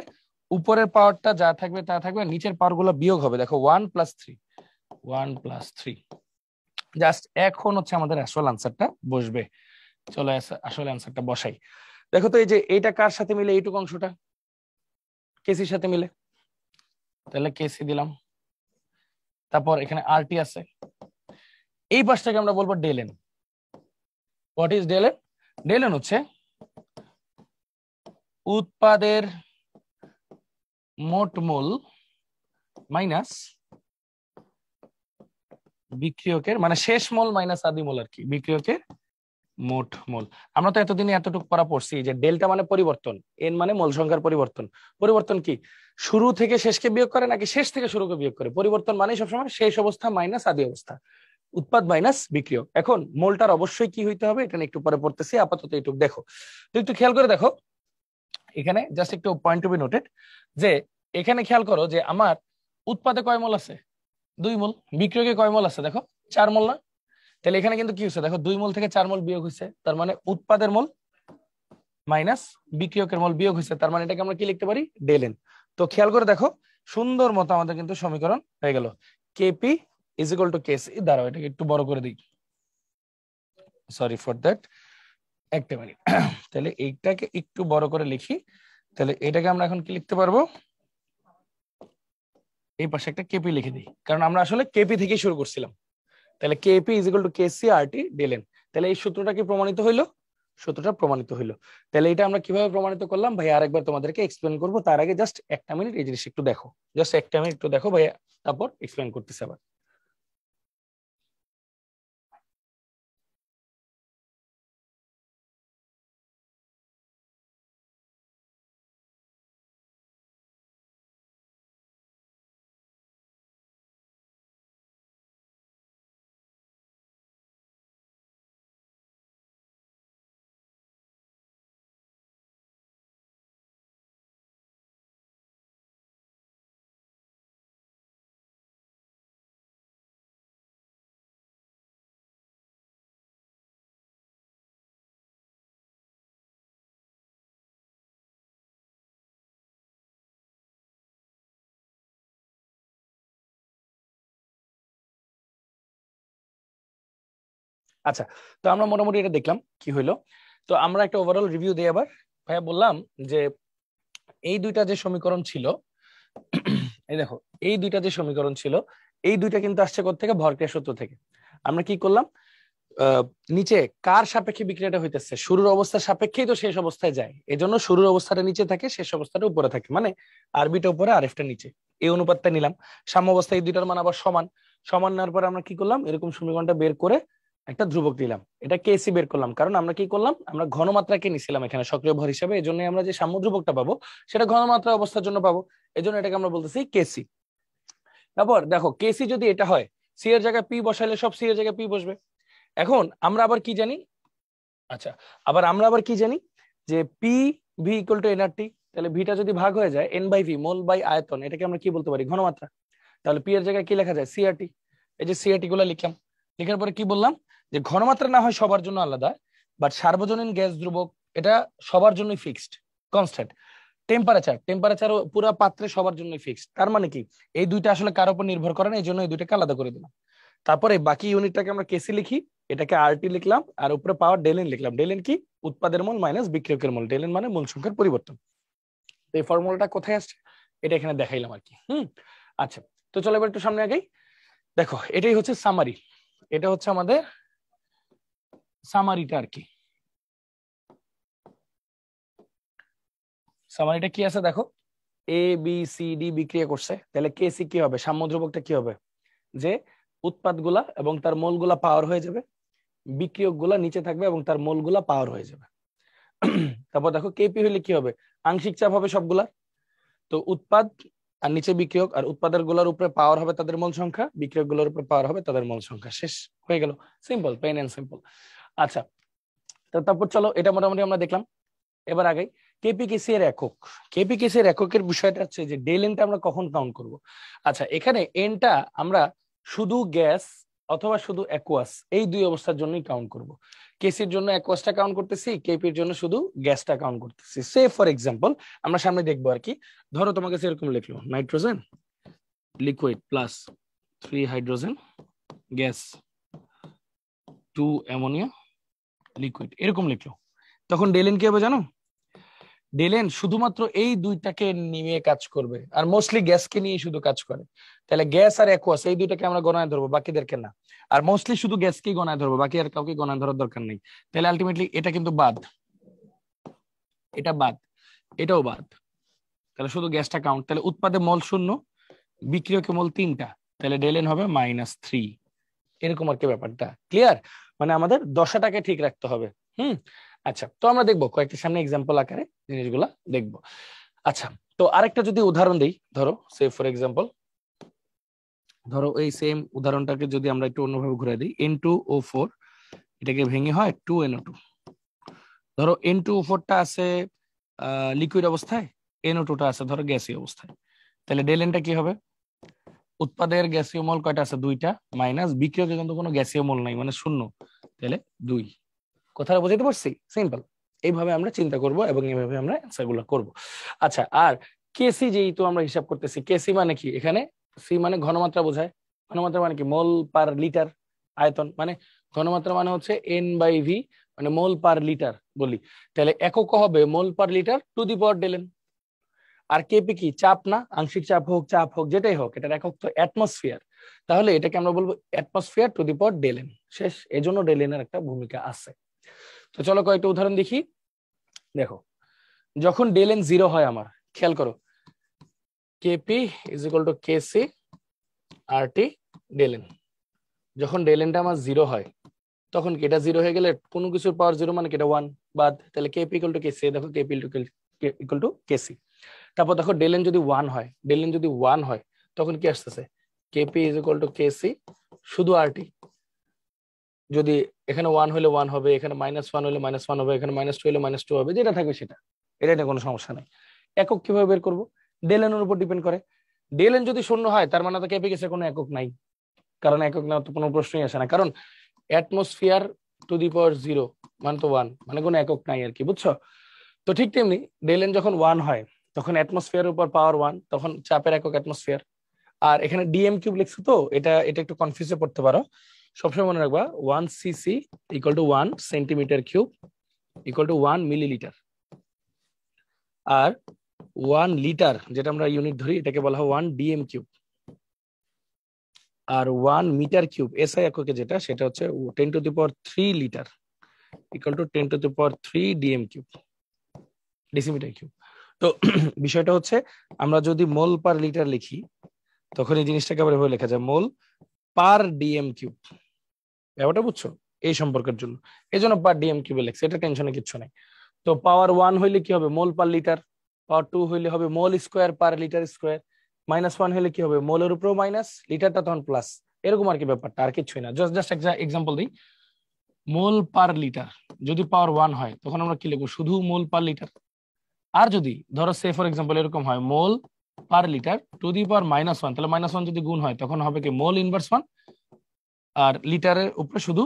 [SPEAKER 1] উপরের পাওয়ারটা যা থাকবে তা থাকবে, নিচের পাওয়ার গুলো বিয়োগ হবে। দেখো 1+3, 1+3। জাস্ট এখন হচ্ছে আমাদের আসল আনসারটা বসবে। চলো আসল আনসারটা বসাই। দেখো তো এই যে এইটা কার সাথে মিলে, এইটুকু অংশটা কেসির সাথে মিলে, তাহলে কেসি দিলাম। তারপর এখানে আর টি আছে, এই পাশটাকে আমরা বলবো ডেলেন। What is ডেলেন? ডেলেন হচ্ছে উৎপাদের মোট মোল মাইনাস বিক্রিয়কের, মানে শেষ মোল মাইনাস আদি মোল আর কি, বিক্রিয়কের মোট মোল। আমরা তো এতদিনে এতটুকু পড়া পড়ছি যে ডেল্টা মানে পরিবর্তন, এন মানে মোল সংখ্যার পরিবর্তন। পরিবর্তন কি শুরু থেকে শেষকে বিয়োগ করে নাকি শেষ থেকে শুরুকে বিয়োগ করে? পরিবর্তন মানে সবসময় শেষ অবস্থা মাইনাস আদি অবস্থা, উৎপাদ মাইনাস বিক্রিয়ক। এখন মোলটার অবশ্যই কি হইতে হবে এটা একটু পরে পড়তেছি, আপাতত একটু দেখো। তো একটু খেয়াল করে দেখো, এখানে জাস্ট একটু পয়েন্ট টু বি নোটেড, যে এখানে খেয়াল করো যে আমার উৎপাদে কয় মোল আছে, 2 মোল, বিক্রিয়কে কয় মোল আছে দেখো, 4 মোল না? তাহলে এখানে কিন্তু কি হচ্ছে দেখো, 2 মোল থেকে 4 মোল বিয়োগ হয়েছে, তার মানে উৎপাদের মোল মাইনাস বিক্রিয়কের মোল বিয়োগ হয়েছে, তার মানে এটাকে আমরা কি লিখতে পারি, ডেলেন। তো খেয়াল করে দেখো, সুন্দর মতো আমাদের কিন্তু সমীকরণ হয়ে গেল, Kp is equal to Kc. দাঁড়াও এটাকে একটু বড় করে দিই, সরি ফর দ্যাট, একটা মিনিট। তাহলে এইটাকে একটু বড় করে লিখি, তাহলে এটাকে আমরা এখন কি লিখতে পারবো, এই পাশে একটা কেপি লিখে দিই, কারণ আমরা আসলে কেপি থেকে শুরু করছিলাম। তাহলে KP is equal to KC R T del n. তাহলে এই সূত্রটা কি প্রমাণিত হইলো, সূত্রটা প্রমাণিত হইলো। তাহলে এটা আমরা কিভাবে প্রমাণিত করলাম ভাই আরেকবার তোমাদেরকে এক্সপ্লেন করবো, তার আগে জাস্ট একটা মিনিট এই জিনিস একটু দেখো, জাস্ট একটা মিনিট একটু দেখো ভাইয়া, তারপর এক্সপ্লেন করতেছি আবার। আচ্ছা, তো আমরা মোটামুটি এটা দেখলাম কি হইলো। তো আমরা একটা ওভারঅল রিভিউ দিই আবার। ভাইয়া বললাম যে এই দুইটা যে সমীকরণ ছিল, এই দেখো এই দুইটা যে সমীকরণ ছিল, এই দুইটা কিন্তু আসছে কোত্থেকে, ভরক্রিয়া সূত্র থেকে। আমরা কি করলাম, নিচে কার সাপেক্ষে বিক্রিয়াটা হইতেছে, শুরুর অবস্থার সাপেক্ষেই তো শেষ অবস্থায় যায়, এজন্য শুরুর অবস্থাটা নিচে থাকে, শেষ অবস্থাটা উপরে থাকে, মানে আরবিটা উপরে আর এফটা নিচে, এই অনুপাতটা নিলাম। সাম্য অবস্থায় এই দুইটার মান আবার সমান, সমান নেওয়ার পরে আমরা কি করলাম, এরকম সমীকরণটা বের করে একটা ধ্রুবক নিলাম, এটা কেসি বের করলাম, কারণ আমরা কি করলাম, আমরা ঘনমাত্রাকে নিছিলাম এখানে সক্রিয় ভর হিসেবে, এই জন্য আমরা যে সাম্য ধ্রুবকটা পাবো সেটা ঘনমাত্রা অবস্থার জন্য পাবো, এই জন্য এটাকে আমরা বলতেছি কেসি। তারপর দেখো কেসি যদি এটা হয়, সি এর জায়গায় পি বসাইলে সব সি এর জায়গায় পি বসবে। এখন আমরা আবার কি জানি, আচ্ছা আমরা আবার কি জানি যে P V equal to NRT, তাহলে ভিটা যদি ভাগ হয়ে যায় n by V, mole by আয়তন, এটাকে আমরা কি বলতে পারি, ঘনমাত্রা। তাহলে পি এর জায়গায় কি লেখা যায়, সিআরটি। এই যে সিআরটি গুলো লিখলাম, লেখার পরে কি বললাম যে ঘনমাত্রা না হয় সবার জন্য আলাদা, বাট সার্বজনীন গ্যাস ধ্রুবক এটা সবার জন্যই ফিক্সড কনস্ট্যান্ট। টেম্পারেচারও পুরো পাত্রে সবার জন্যই ফিক্সড। তার মানে কি এই দুইটা আসলে কার উপর নির্ভর করে না, এই জন্য এই দুইটাকে আলাদা করে দিলাম। তারপরে বাকি ইউনিটটাকে আমরা কেসি লিখি, এটাকে আরটি লিখলাম, আর উপরে পাওয়ার ডেলেন লিখলাম। ডেলেন কি, উৎপাদের মোল মাইনাস বিক্রিয়কের মোল, ডেলেন মানে মোল সংখ্যার পরিবর্তন। এই ফর্মুলাটা কোথায় আসছে, এটা এখানে দেখাইলাম আর কি। আচ্ছা, তো চলো এবার একটু সামনে আগেই। দেখো এটাই হচ্ছে সামারি, এটা হচ্ছে আমাদের সামারিটা আর কি। সামারিটা কি আছে দেখো, এ বি সি ডি বিক্রিয়া করছে, তাহলে কেসি কি হবে, সাম্য ধ্রুবকটা কি হবে, যে উৎপাদগুলা এবং তার মোলগুলা পাওয়ার হয়ে যাবে, বিক্রিয়কগুলা নিচে থাকবে এবং তার মোলগুলা পাওয়ার হয়ে যাবে। তারপর দেখো কেপি হলে কি হবে, আংশিক চাপ হবে সবগুলা, তো উৎপাদ আর নিচে বিক্রিয়ক, আর উৎপাদের গুলোর উপরে পাওয়ার হবে তাদের মোল সংখ্যা, বিক্রিয়ক গুলোর উপরে পাওয়ার হবে তাদের মোল সংখ্যা। শেষ হয়ে গেল, সিম্পল, প্লেন এন্ড সিম্পল। আচ্ছা, তো তারপর চলো এটা মোটামুটি আমরা দেখলাম। এবার আগে কেপি কেসি এর একক, কেপি কেসি এর এককের বিষয়টা হচ্ছে যে ডেল এনটা আমরা কখন কাউন্ট করব। আচ্ছা, এখানে এনটা আমরা শুধু গ্যাস অথবা শুধু অ্যাকুয়াস এই দুই অবস্থার জন্যই কাউন্ট করব। কেসির জন্য অ্যাকুয়াসটা কাউন্ট করতেছি, কেপির জন্য শুধু গ্যাসটা কাউন্ট করতেছি। সে ফর এক্সাম্পল আমরা সামনে দেখবো আর কি, ধরো তোমাকে এরকম লিখলো nitrogen liquid plus 3 hydrogen gas 2 ammonia liquid, এরকম লিখলো, তখন ডেলেন কি হবে জানো, ডেলেন শুধুমাত্র এই দুইটাকে নিয়ে কাজ করবে, আর মোস্টলি গ্যাসকে নিয়ে শুধু কাজ করে। তাহলে গ্যাস আর অ্যাকুয়াস এই দুইটাকে আমরা গণায় ধরবো, বাকিদেরকে না। আর মোস্টলি শুধু গ্যাসকেই গণায় ধরবো, বাকি আর কাউকে গণায় ধরার দরকার নেই। তাহলে আলটিমেটলি এটা কিন্তু বাদ, এটা বাদ, এটাও বাদ, তাহলে শুধু গ্যাসটা কাউন্ট। তাহলে উৎপাদে মোল 0, বিক্রিয়কে মোল 3টা, তাহলে ডেলেন হবে -3। এরকম আর কি ব্যাপারটা, ক্লিয়ার? মানে আমাদের দশাটাকে ঠিক রাখতে হবে। আচ্ছা, তো আমরা দেখবো কয়েকটা সামনে এক্সাম্পল আকারে জিনিসগুলা দেখবো। আচ্ছা, তো আরেকটা যদি উদাহরণ দিই, ধরো সে ফর এক্সাম্পল, ধরো এই সেম উদাহরণটাকে যদি আমরা একটু অন্যভাবে ঘুরে দিই, N2O4 এটাকে ভেঙে হয় 2NO2। ধরো N2O4টা আছে লিকুইড অবস্থায়, NO2টা আছে ধরো গ্যাসীয় অবস্থায়, তাহলে ডেলেনটা কি হবে, উৎপাদের গ্যাসীয় মোল কয়টা আছে, 2টা, মাইনাস বিক্রিয়কে কিন্তু কোনো গ্যাসীয় মোল নাই মানে 0, তাহলে 2। কথাটা বুঝতে পারছি? সিম্পল, এইভাবে আমরা চিন্তা করব এবং এইভাবে আমরা অ্যান্সার গুলো করব। আচ্ছা, আর কেসি যেহেতু আমরা হিসাব করতেছি, কেসি মানে কি, এখানে সি মানে ঘনমাত্রা বোঝায়। ঘনমাত্রা মানে কি, মোল পার লিটার, আয়তন মানে ঘনমাত্রা মানে হচ্ছে এন বাই ভি, মানে মোল পার লিটার বলি, তাহলে একক হবে mole per litre to the power del n. আর কেপি কি, চাপ না, আংশিক চাপ হোক যেটাই হোক, এটার একক তো অ্যাটমসফিয়ার, তাহলে এটাকে আমরা বলবো অ্যাটমসফিয়ার টু দি পাওয়ার ডেলেন। শেষ, এজন্য ডেলেনের একটা ভূমিকা আছে। তো চলো কয়েকটা উদাহরণ দেখি। দেখো, যখন ডেলেন 0 হয়, আমার খেয়াল করো, KP is equal to KC RT del n. যখন ডেলেনটা আমার 0 হয়, তখন কি এটা 0 হয়ে গেলে কোনো কিছুর পাওয়ার 0 মানে কি এটা 1 বাদ, তাহলে কেপি ইকুয়াল টু কেসি। দেখো কেপি ইকুয়াল টু কেসি। তারপর দেখো ডেলেন যদি 1 হয়, ডেলেন যদি 1 হয় তখন কি আসতেছে, Kp is equal to Kc শুধু আরটি। যদি এখানে 1 হলে 1 হবে, এখানে -1 হলে -1 হবে, এখানে -2 হলে -2 হবে, যেটা থাকবে সেটা, এটা নিয়ে কোনো সমস্যা নাই। একক কিভাবে বের করবো, ডেলেনের উপর ডিপেন্ড করে। ডেলেন যদি 0 হয় তার মানে তো কেপি কেসে কোনো একক নাই, কারণ একক না তো কোনো প্রশ্নই আসে না, কারণ অ্যাটমসফিয়ার টু দি পাওয়ার 0 মানে তো 1, মানে কোনো একক নাই আর কি, বুঝছো? তো ঠিক তেমনি ডেলেন যখন 1 হয় তখন অ্যাটমসফিয়ারের উপর পাওয়ার 1, তখন চাপের একক অ্যাটমসফিয়ার। আর এখানে ডিএম কিউব লিখছো, তো এটা একটু কনফিউজে পড়তে পারো, সবসময় মনে রাখবা 1 cc equal to 1 centimetre cube equal to 1 millilitre, আর 1 লিটার যেটা আমরা ইউনিট ধরি এটাকে বলা হয় 1 ডিএম কিউব, আর 1 মিটার কিউব এসআই এককে যেটা সেটা হচ্ছে 10 to the power 3 litre equal to 10 to the power 3 dm cube, decimetre cube. তো বিষয়টা হচ্ছে আমরা যদি মোল পার লিটার লিখি তখন এই জিনিসটাকে আবার এভাবে লেখা যায় মোল পার ডিএম কিউব। ব্যাপারটা বুঝছো এই সম্পর্কের জন্য, এই জন্য পার ডিএম কিউবে লেখছে, এটা টেনশনে কিচ্ছু নাই। তো পাওয়ার 1 হইলে কি হবে, মোল পার লিটার, পাওয়ার 2 হইলে হবে মোল স্কোয়ার পার লিটার স্কোয়ার, -1 হলে কি হবে, মোলের উপরেও মাইনাস, লিটারটা তখন প্লাস, এরকম আর কি ব্যাপারটা, আর কিছুই না। জাস্ট জাস্ট এক্সাম্পল দিই, মোল পার লিটার যদি পাওয়ার 1 হয় তখন আমরা কি লিখবো, শুধু মোল পার লিটার। আর যদি ধরো সে ফর এক্সাম্পল এরকম হয় মোল per litre to the power -1, তাহলে -1 যদি গুণ হয় তখন হবে কি মোল ইনভার্স 1, আর লিটারের উপরে শুধু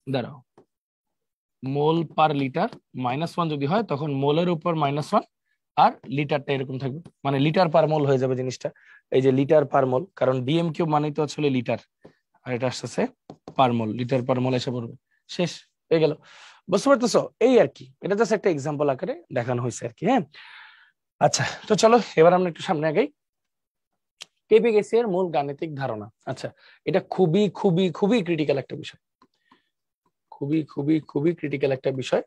[SPEAKER 1] দাঁড়াও মোল পার লিটার -1 যদি হয় তখন মোলের উপর -1 আর লিটারটা এরকম থাকবে, মানে লিটার পার মোল হয়ে যাবে জিনিসটা। এই যে লিটার পার মোল, কারণ ডিএম কিউব মানে তো আসলে লিটার, আর এটা আসতেছে পার মোল, লিটার পার মোল এসে পড়বে। শেষ হয়ে গেল, বুঝতে পারতেছো? এই আর কি, এটা জাস্ট একটা এক্সাম্পল আকারে দেখানো হয়েছে আর কি। হ্যাঁ, আচ্ছা, তো চলো এবার আমরা একটু সামনে আগাই। কেপিকেসি এর মূল গাণিতিক ধারণা। আচ্ছা, এটা খুবই খুবই খুবই ক্রিটিক্যাল একটা বিষয়, খুবই খুবই খুবই ক্রিটিক্যাল একটা বিষয়।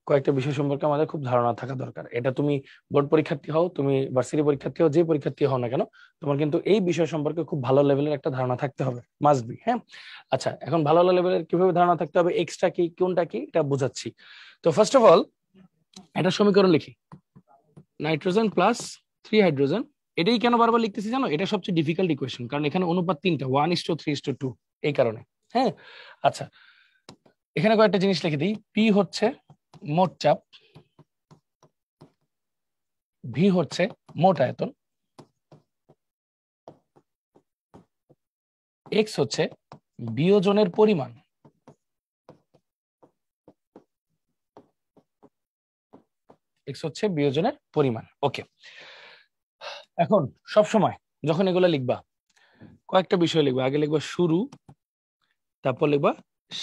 [SPEAKER 1] কয়েকটা বিষয় সম্পর্কে আমাদের খুব ধারণা থাকা দরকার। এটা তুমি বোর্ড পরীক্ষার্থী হও, তুমি ভার্সিটি পরীক্ষার্থী হও, যে পরীক্ষার্থী হও না কেন, তোমার কিন্তু এই বিষয় সম্পর্কে খুব ভালো লেভেলের একটা ধারণা থাকতে হবে, মাস্ট বি। হ্যাঁ, আচ্ছা, এখন ভালো লেভেলের কিভাবে ধারণা থাকতে হবে, এক্সট্রা কি কোনটা কি এটা বুঝাচ্ছি। তো ফার্স্ট অফ অল এটা সমীকরণ লিখি, নাইট্রোজেন প্লাস 3 হাইড্রোজেন। এটাই কেন বারবার লিখতেছি জানো, এটা সবচেয়ে ডিফিকাল্ট ইকুয়েশন, কারণ এখানে অনুপাত 3টা, 1:3:2, এই কারণে। হ্যাঁ, আচ্ছা, এখানে কয়েকটা জিনিস লিখে দিই। পি হচ্ছে মোট চাপ, ভি হচ্ছে মোট আয়তন, এক্স হচ্ছে বিয়োজনের পরিমাণ, এক্স হচ্ছে বিয়োজনের পরিমাণ। ওকে, এখন সব সময় যখন এগুলো লিখবা কয়েকটা বিষয় লিখবা, আগে লিখবা শুরু, তারপর লিখবা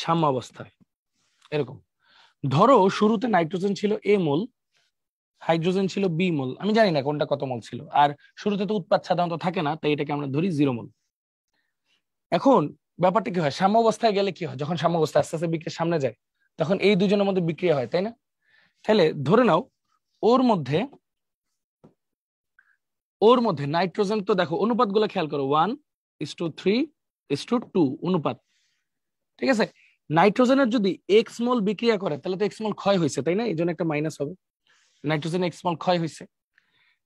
[SPEAKER 1] সাম্যাবস্থায়। এরকম ধরো শুরুতে নাইট্রোজেন ছিল এ মোল, হাইড্রোজেন ছিল বি মোল, আমি জানি না কোনটা কত মোল ছিল, আর শুরুতে তো উৎপাদ সাধারণত থাকে না, তাই এটাকে আমরা ধরি 0 মোল। এখন ব্যাপারটা কি হয়, সাম্যাবস্থায় গেলে কি হয়, যখন সাম্যাবস্থা আস্তে আস্তে বিক্রিয়ার সামনে যায় তখন এই দুজনের মধ্যে বিক্রিয়া হয়, তাই না? তাহলে ধরে নাও ওর মধ্যে নাইট্রোজেন, তো দেখো অনুপাত গুলো খেয়াল করো, 1:3:2 অনুপাত, ঠিক আছে? নাইট্রোজেনের যদি এক্স মোল বিক্রিয়া করে তাহলে তো এক্স মোল ক্ষয় হয়েছে, তাই না? এই জন্য একটা মাইনাস হবে, নাইট্রোজেন এক্স মোল ক্ষয় হয়েছে।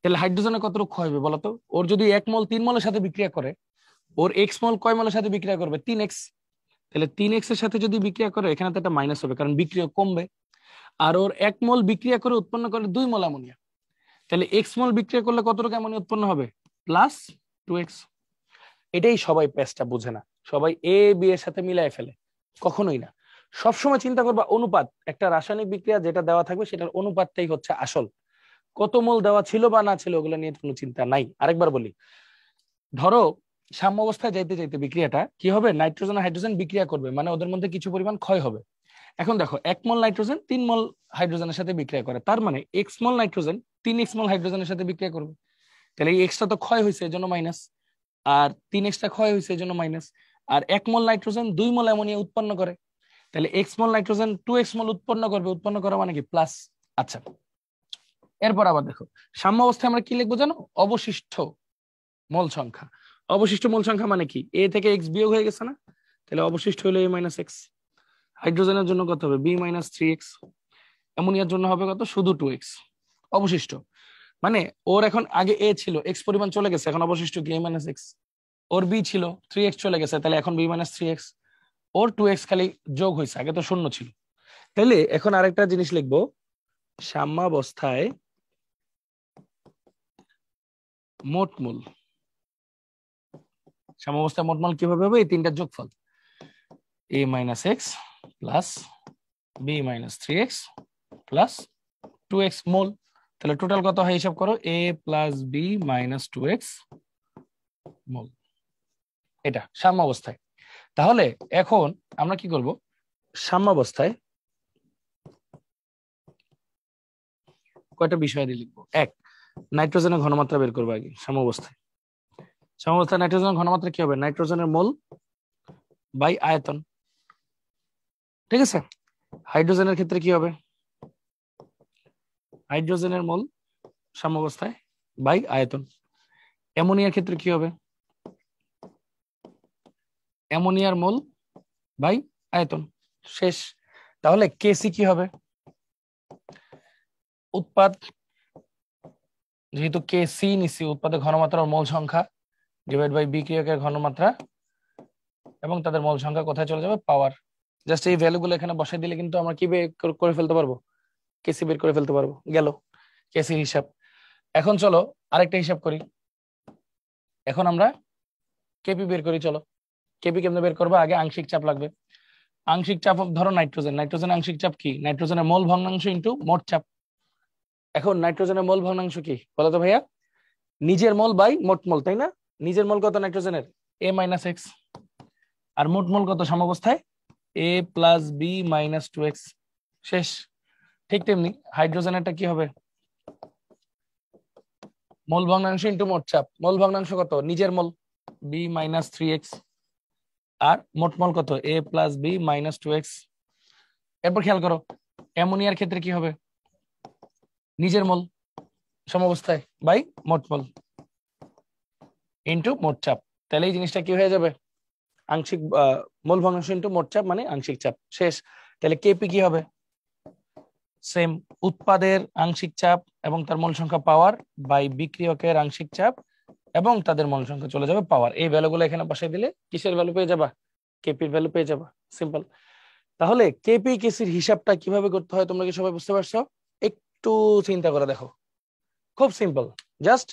[SPEAKER 1] তাহলে হাইড্রোজেনের কতটুকু ক্ষয় হবে বলতো? ওর যদি 1 মোল 3 মোলের সাথে বিক্রিয়া করে, ওর এক্স মোল কয় মোলের সাথে বিক্রিয়া করবে? 3x। তাহলে 3x এর সাথে যদি বিক্রিয়া করে এখানে তো একটা মাইনাস হবে, কারণ বিক্রিয়া কমবে। আর ওর 1 মোল বিক্রিয়া করে উৎপন্ন করে 2 মোল অ্যামোনিয়া, তাহলে এক্স মোল বিক্রিয়া করলে কতটুকু অ্যামোনিয়া উৎপন্ন হবে? +2x। এটাই সবাই পেজটা বুঝে না, সবাই এ বি এর সাথে মিলাই ফেলে, কখনোই না। সবসময় চিন্তা করবা অনুপাত, একটা রাসায়নিক বিক্রিয়া যেটা দেওয়া থাকবে সেটার অনুপাতটাই হচ্ছে আসল, কত মোল দেওয়া ছিল বা না ছিল ওগুলো নিয়ে কোনো চিন্তা নাই। আরেকবার বলি, ধরো সাম্যাবস্থায় যাইতে যাইতে বিক্রিয়াটা কি হবে, নাইট্রোজেন আর হাইড্রোজেন বিক্রিয়া করবে, মানে ওদের মধ্যে কিছু পরিমাণ ক্ষয় হবে। এখন দেখো 1 মোল নাইট্রোজেন 3 মোল হাইড্রোজেনের সাথে বিক্রিয়া করে, তার মানে এক্স মোল নাইট্রোজেন 3x মোল হাইড্রোজেনের সাথে বিক্রিয়া করবে, তাহলে এই এক্সটা তো ক্ষয় হয়েছে এজন্য মাইনাস, আর 3x ক্ষয় হয়েছে এজন্য মাইনাস। আর 1 মোল নাইট্রোজেন 2 মোল অ্যামোনিয়া উৎপন্ন করে, তাহলে এক্স মোল নাইট্রোজেন 2x মোল উৎপন্ন করবে, উৎপন্ন করা মানে কি প্লাস। আচ্ছা, এরপর আবার দেখো সাম্যাবস্থায় আমরা কি লিখবো জানো, অবশিষ্ট মোল সংখ্যা। অবশিষ্ট মোল সংখ্যা মানে কি, এ থেকে এক্স বিয়োগ হয়ে গেছে না, তাহলে অবশিষ্ট হলো a-x। হাইড্রোজেনের জন্য কত হবে, b-3x। অ্যামোনিয়ার জন্য হবে কত, শুধু 2x অবশিষ্ট। মানে ওর এখন আগে এ ছিল, এক্স পরিমাণ চলে গেছে, এখন অবশিষ্ট কি a-x। ওর বি ছিল 3x চলে গেছে, তাহলে এখন b-3x। ওর 2x খালি যোগ হয়েছে, আগে তো শূন্য ছিল। তাহলে এখন আরেকটা জিনিস লিখবো, সাম্যাবস্থায় মোট মোল। সাম্যাবস্থায় মোট মোল কিভাবে হবে, এই তিনটার যোগফল, a-x plus b-3x plus 2x মোল। তাহলে টোটাল কত হয় হিসাব করো, a প্লাস b-2x মোল। এটা সাম্যাবস্থায়। তাহলে এখন আমরা কি করব, সাম্যাবস্থায় কয়টা বিষয় দিয়ে লিখবো। এক, নাইট্রোজেনের ঘনমাত্রা বের করবো আগে। সাম্যাবস্থায় নাইট্রোজেনের ঘনমাত্রা কি হবে, নাইট্রোজেনের মোল বাই আয়তন, ঠিক আছে? হাইড্রোজেনের ক্ষেত্রে কি হবে, হাইড্রোজেনের মোল সাম্যাবস্থায় বাই আয়তন। অ্যামোনিয়ার ক্ষেত্রে কি হবে, অ্যামোনিয়ার মোল বাই আয়তন। শেষ। তাহলে কেসি কি হবে, উৎপাদ, যেহেতু কেসি নিছি উৎপাদের ঘনমাত্রা ও মোল সংখ্যা, ডিভাইড বাই বিক্রিয়কের ঘনমাত্রা এবং তাদের মোল সংখ্যা কোথায় চলে যাবে, পাওয়ার। জাস্ট এই ভ্যালুগুলো এখানে বসাই দিলে কিন্তু আমরা কি বের করে ফেলতে পারবো, কেসি বের করে ফেলতে পারবো। গেল কেসির হিসাব। এখন চলো আরেকটা হিসাব করি। এখন আমরা কেপি বের করি। চলো কেপি কেমনে বের করবো, আগে আংশিক চাপ লাগবে। আংশিক চাপ ধরো নাইট্রোজেন, নাইট্রোজেনের আংশিক চাপ কি, নাইট্রোজেনের মোল ভগ্নাংশ ইন্টু মোট চাপ। এখন নাইট্রোজেনের মোল ভগ্নাংশ কি বলো তো ভাইয়া, নিজের মোল বাই মোট মোল, তাই না? নিজের মোল কত নাইট্রোজেনের, a - x, আর মোট মোল কত সাম্যাবস্থায়, a + b - 2x। শেষ। ঠিক তেমনি হাইড্রোজেনেরটা কি হবে, মোল ভগ্নাংশ ইন্টু মোট চাপ। মোল ভগ্নাংশ কত, নিজের মোল b - 3x, আর মোট মোল কত, a + b - 2x। এরপর খেয়াল করো অ্যামোনিয়ার ক্ষেত্রে কি হবে, নিজের মোল সাম্যাবস্থায় বাই মোট মোল ইন্টু মোট চাপ। তাহলে এই জিনিসটা কি হয়ে যাবে, আংশিক মোল ভগ্নাংশ ইন্টু মোট চাপ মানে আংশিক চাপ। শেষ। তাহলে কেপি কি হবে, সেম, উৎপাদের আংশিক চাপ এবং তার মোল সংখ্যা পাওয়ার বাই বিক্রিয়কের আংশিক চাপ এবং তাদের মোল সংখ্যা চলে যাবে পাওয়ার। এই ভ্যালুগুলো এখানে বসাই দিলে কিসের ভ্যালু পেয়ে যাবা, কেপির ভ্যালু পেয়ে যাবা। সিম্পল। তাহলে কেপি কেসির হিসাবটা কিভাবে করতে হয় তোমরা কি সবাই বুঝতে পারছো? একটু চিন্তা করে দেখো, খুব সিম্পল। জাস্ট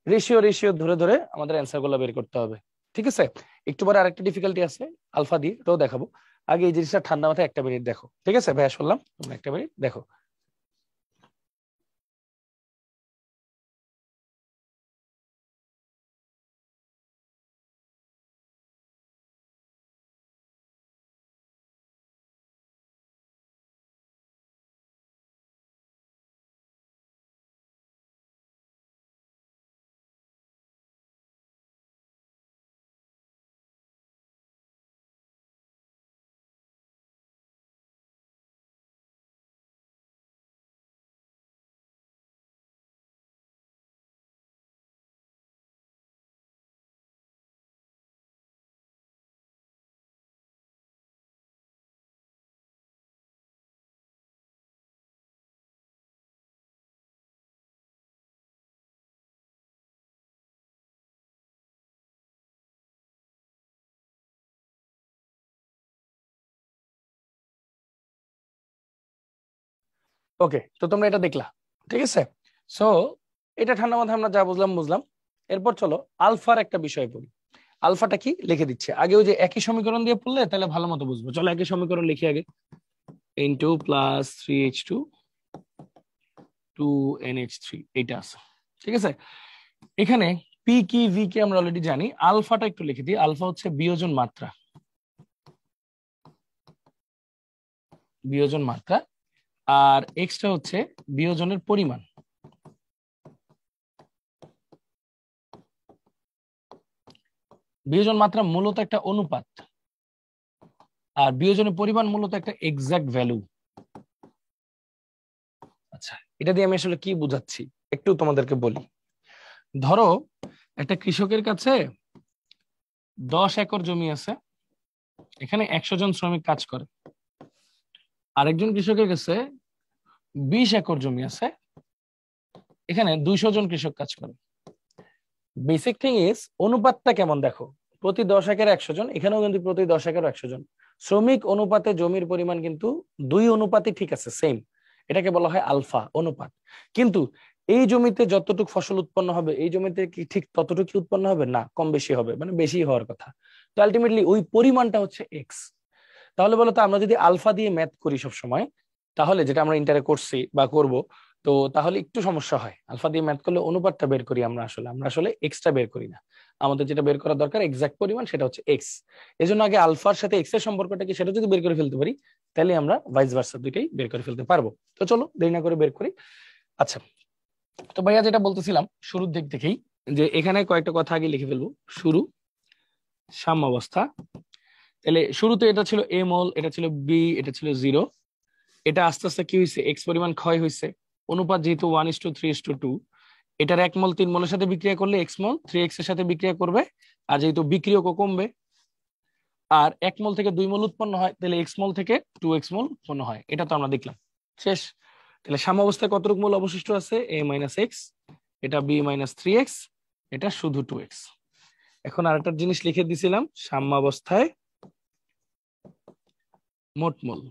[SPEAKER 1] রেশিও রেশিও ধরে ধরে আমাদের অ্যান্সার গুলো বের করতে হবে। ঠিক আছে? একটু পরে আরেকটা ডিফিকাল্টি আছে আলফা দিয়ে, এটাও দেখাবো। আগে এই জিনিসটা ঠান্ডা মাথায় একটা মিনিট দেখো। ঠিক আছে ভাইয়া, শুনলাম, তোমরা একটা মিনিট দেখো। ওকে, তো তোমরা এটা দেখলা। ঠিক আছে, সো এটা ঠান্ডা মাথায় আমরা যা বুঝলাম বুঝলাম। এরপর চলো আলফার একটা বিষয় পড়ি। আলফাটা কি লিখে দিচ্ছে আগে, ওই যে একই সমীকরণ দিয়ে পড়লে তাহলে ভালো মতো বুঝবো। চলো একই সমীকরণ লিখি আগে, N2 + 3H2 2NH3, এইটা আছে। ঠিক আছে, এখানে পি কি ভি কে আমরা অলরেডি জানি। আলফাটা একটু লিখে দিই। আলফা হচ্ছে বিয়োজন মাত্রা, বিয়োজন মাত্রা, আর এক্সটা হচ্ছে বিয়োজনের পরিমাণ। বিয়োজন মাত্রা মূলত একটা অনুপাত, আর বিয়োজনের পরিমাণ মূলত একটা এক্সাক্ট ভ্যালু। আচ্ছা, এটা দিয়ে আমি আসলে কি বুঝাচ্ছি একটু তোমাদেরকে বলি। ধরো একটা কৃষকের কাছে 10 একর জমি আছে, এখানে 100 জন শ্রমিক কাজ করে। আরেকজন কৃষকের কাছে 20 একর জমি আছে, এখানে 200 জন কৃষক কাজ করে। বেসিক থিং ইজ অনুপাতটা কেমন দেখো, প্রতি 10 একর 100 জন, এখানেও কিন্তু প্রতি 10 একর 100 জন। শ্রমিক অনুপাতে জমির পরিমাণ কিন্তু 2 অনুপাতে ঠিক আছে, সেম। এটাকে বলা হয় আলফা অনুপাত। কিন্তু এই জমিতে যতটুকু ফসল উৎপন্ন হবে এই জমিতে কি ঠিক ততটুকু উৎপন্ন হবে না, কম বেশি হবে, মানে বেশি হওয়ার কথা। তো আলটিমেটলি ওই পরিমাণটা হচ্ছে এক্স। তাহলে বলো তো আমরা যদি আলফা দিয়ে ম্যাথ করি সব সময়, তাহলে যেটা আমরা ইন্টারে করছি বা করব, তো তাহলে একটু সমস্যা হয়। আলফা দিয়ে ম্যাথ করলে অনুপাতটা বের করি আমরা আসলে এক্সটা বের করি না। আমাদের যেটা বের করা দরকার এক্সাক্ট পরিমাণ, সেটা হচ্ছে এক্স। এজন্য আগে আলফার সাথে এক্স এর সম্পর্কটা কি সেটা যদি বের করে ফেলতে পারি, তাহলে আমরা ভাইস ভার্সা দুইটাই বের করে ফেলতে পারবো। তো চলো দেরি না করে বের করি। আচ্ছা, তো ভাইয়া যেটা বলতেছিলাম শুরুর দিক থেকেই, যে এখানে কয়েকটা কথা আগে লিখে ফেলবো। শুরু, সাম্যাবস্থা। তাহলে শুরুতে এটা ছিল এ মোল, এটা ছিল বি, এটা ছিল 0। এটা আস্তে আস্তে কি হয়েছে, এক্স পরিমাণ ক্ষয় হয়েছে। অনুপাত যেহেতু 1:3:2, এটার 1 মোল 3 মোলের সাথে বিক্রিয়া করলে এক্স মোল 3x এর সাথে বিক্রিয়া করবে, আর যেহেতু বিক্রিয়কও কমবে, আর 1 মোল থেকে 2 মোল উৎপন্ন হয়, তাহলে এক্স মোল থেকে 2x মোল উৎপন্ন হয়। এটা তো আমরা দেখলাম। শেষ। তাহলে সাম্যাবস্থায় কতটুকু মোল অবশিষ্ট আছে, a - x, এটা b - 3x, এটা শুধু 2x। এখন আরেকটা জিনিস লিখে দিছিলাম, সাম্যাবস্থায় মোট মোল।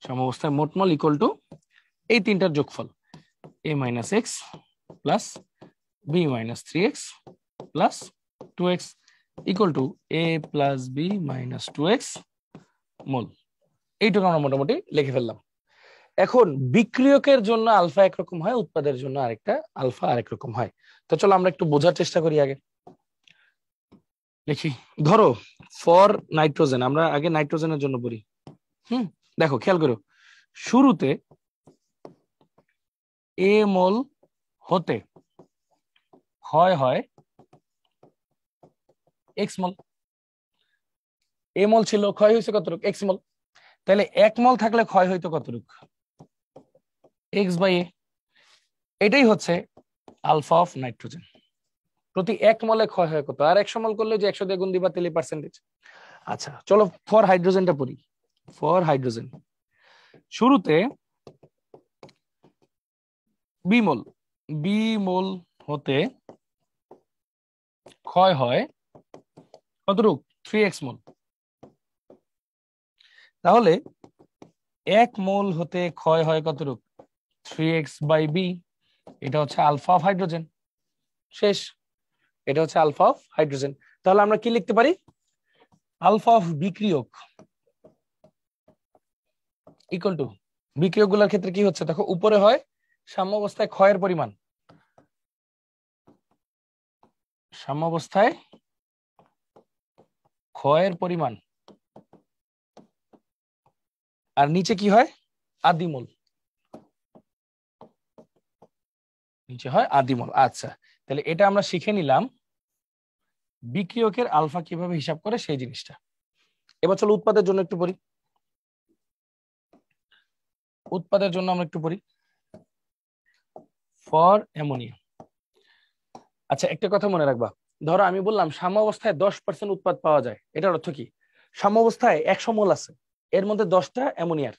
[SPEAKER 1] সাম্যাবস্থায় মোট মোল ইকুয়াল টু এই তিনটার যোগফল, a minus x plus B minus 3x plus 2x equal to a plus B minus 2x mole. এইটুকু আমরা মোটামুটি লিখে ফেললাম। এখন বিক্রিয়কের জন্য আলফা একরকম হয়, উৎপাদের জন্য আরেকটা আলফা আরেক রকম হয়। তো চলো আমরা একটু বোঝার চেষ্টা করি। আগে লিখি, ধরো ফর নাইট্রোজেন, আমরা আগে নাইট্রোজেনের জন্য বলি। দেখো খেয়াল করো, শুরুতে এ মোল হতে ক্ষয় হয় এক্স মোল। এ মোল ছিল, ক্ষয় হয়েছে কতটুকু, এক্স মোল। তাহলে 1 মোল থাকলে ক্ষয় হইতো কতটুকু, এক্স বাই এ। এটাই হচ্ছে আলফা অফ নাইট্রোজেন। প্রতি 1 মোলে ক্ষয় হয় কত, আর 100 মোল করলে যে 100 দিয়ে গুণ দিবা তাহলে পার্সেন্টেজ। আচ্ছা চলো ফর হাইড্রোজেনটা পড়ি। ফর হাইড্রোজেন শুরুতে বিমোল, বিমোল হতে ক্ষয় হয় কতটুক, 3x মোল। তাহলে 1 মোল হতে ক্ষয় হয় কতটুক, 3x বাই বি। এটা হচ্ছে আলফা অফ হাইড্রোজেন। শেষ। এটা হচ্ছে আলফা অফ হাইড্রোজেন। তাহলে আমরা কি লিখতে পারি, আলফা অফ বিক্রিয়ক ইকুয়াল টু, বিক্রিয়ক গুলোর ক্ষেত্রে কি হচ্ছে দেখো, উপরে হয় সাম্যাবস্থায় ক্ষয়ের পরিমাণ, সাম্যাবস্থায় ক্ষয়ের পরিমাণ, আর নিচে কি হয়, আদিমোল। নিচে হয় আদিমোল। আচ্ছা তাহলে এটা আমরা শিখে নিলাম বিক্রিয়কের আলফা কিভাবে হিসাব করে সেই জিনিসটা। এবার চলো উৎপাদের জন্য একটু পড়ি। উৎপাদের জন্য আমরা একটু পড়ি ফর অ্যামোনিয়া। আচ্ছা একটা কথা মনে রাখবা, ধরো আমি বললাম সাম্যাবস্থায় 10% উৎপাদ পাওয়া যায়, এটার অর্থ কি, সাম্যাবস্থায় 100 মোল আছে, এর মধ্যে 10টা অ্যামোনিয়ার।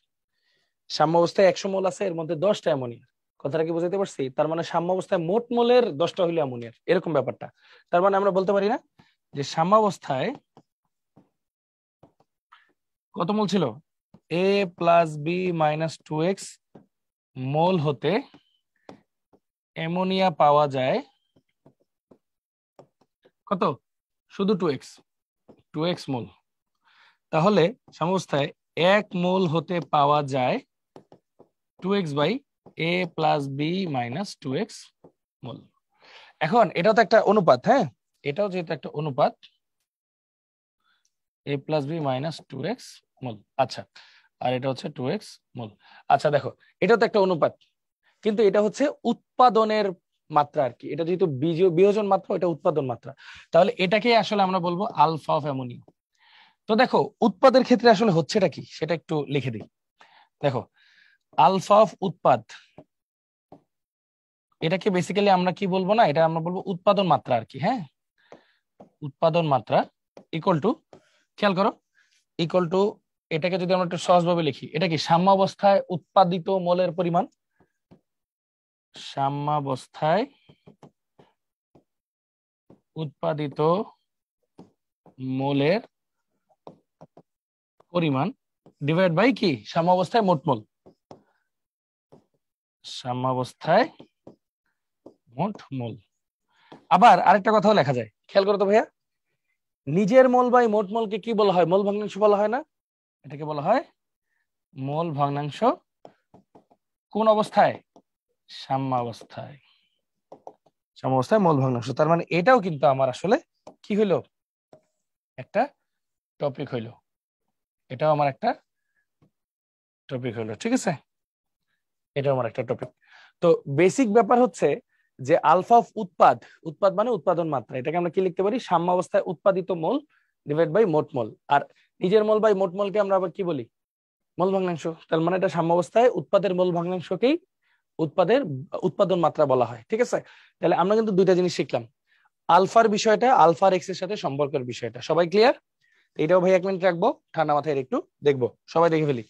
[SPEAKER 1] সাম্যাবস্থায় 100 মোল আছে, এর মধ্যে 10টা অ্যামোনিয়ার। কথাটা কি বুঝাতে পারছি? তার মানে সাম্যাবস্থায় মোট মোলের 10টা হইলো অ্যামোনিয়ার, এরকম ব্যাপারটা। তার মানে আমরা বলতে পারি না যে সাম্যাবস্থায় কত মোল ছিল, a plus B minus 2x mole হতে অ্যামোনিয়া পাওয়া যায় কত, শুধু 2x মোল। তাহলে সাম্যাবস্থায় 1 মোল হতে পাওয়া যায় 2x by a plus B minus 2x mole. এখন এটাও তো একটা অনুপাত, হ্যাঁ এটাও যেহেতু একটা অনুপাত, a plus B minus 2x mole. আচ্ছা আর এটা হচ্ছে 2x মোল। আচ্ছা দেখো এটাও তো একটা অনুপাত, কিন্তু এটা হচ্ছে উৎপাদনের মাত্রা আর কি, এটা যেহেতু বিয়োজন মাত্রা, এটা উৎপাদন মাত্রা। তাহলে এটাকে আসলে আমরা বলবো আলফা অফ অ্যামোনিয়া। তো দেখো উৎপাদের ক্ষেত্রে আসলে হচ্ছেটা কি সেটা একটু লিখে দিই। দেখো আলফা অফ উৎপাদ, এটাকে বেসিক্যালি আমরা কি বলবো না, এটা আমরা বলবো উৎপাদন মাত্রা আর কি। হ্যাঁ উৎপাদন মাত্রা ইকুয়াল টু, খেয়াল করো ইকুয়াল টু, এটাকে যদি আমরা একটু সহজভাবে লিখি, এটা কি সাম্যাবস্থায় উৎপাদিত মোলের পরিমাণ, সাম্যাবস্থায় উৎপাদিত মোলের পরিমাণ ডিভাইড বাই কি, সাম্যাবস্থায় মোট মোল, সাম্যাবস্থায় মোট মোল। আবার আরেকটা কথাও লেখা যায়, খেয়াল করো তো ভাইয়া, নিজের মোল বাই মোট মোলকে কি বলা হয়, মোল ভগ্নাংশ বলা হয় না, এটাকে বলা হয় মোল ভগ্নাংশ। কোন অবস্থায়, সাম্যাবস্থায়, সাম্যাবস্থায় মোল ভগ্নাংশ। তার মানে এটাও কিন্তু আমার আসলে কি হইলো, একটা টপিক হইলো, এটাও আমার একটা টপিক হইলো। ঠিক আছে, এটাও আমার একটা টপিক। তো বেসিক ব্যাপার হচ্ছে যে আলফা অফ উৎপাদ, উৎপাদ মানে উৎপাদন মাত্রা, এটাকে আমরা কি লিখতে পারি, সাম্যাবস্থায় উৎপাদিত মোল ডিভাইড বাই মোট মোল। আর নিজের মোল বাই মোট মোলকে আমরা আবার কি বলি, মোল ভগ্নাংশ। তার মানে এটা সাম্যাবস্থায় উৎপাদের মোল ভগ্নাংশকেই উৎপাদের উৎপাদন মাত্রা বলা হয়। ঠিক আছে, তাহলে আমরা কিন্তু দুইটা জিনিস শিখলাম, আলফার বিষয়টা, আলফার এক্স এর সাথে সম্পর্কের বিষয়টা। সবাই ক্লিয়ার? এটাও ভাই 1 মিনিট রাখবো, ঠান্ডা মাথায় একটু দেখবো, সবাই দেখে ফেলি।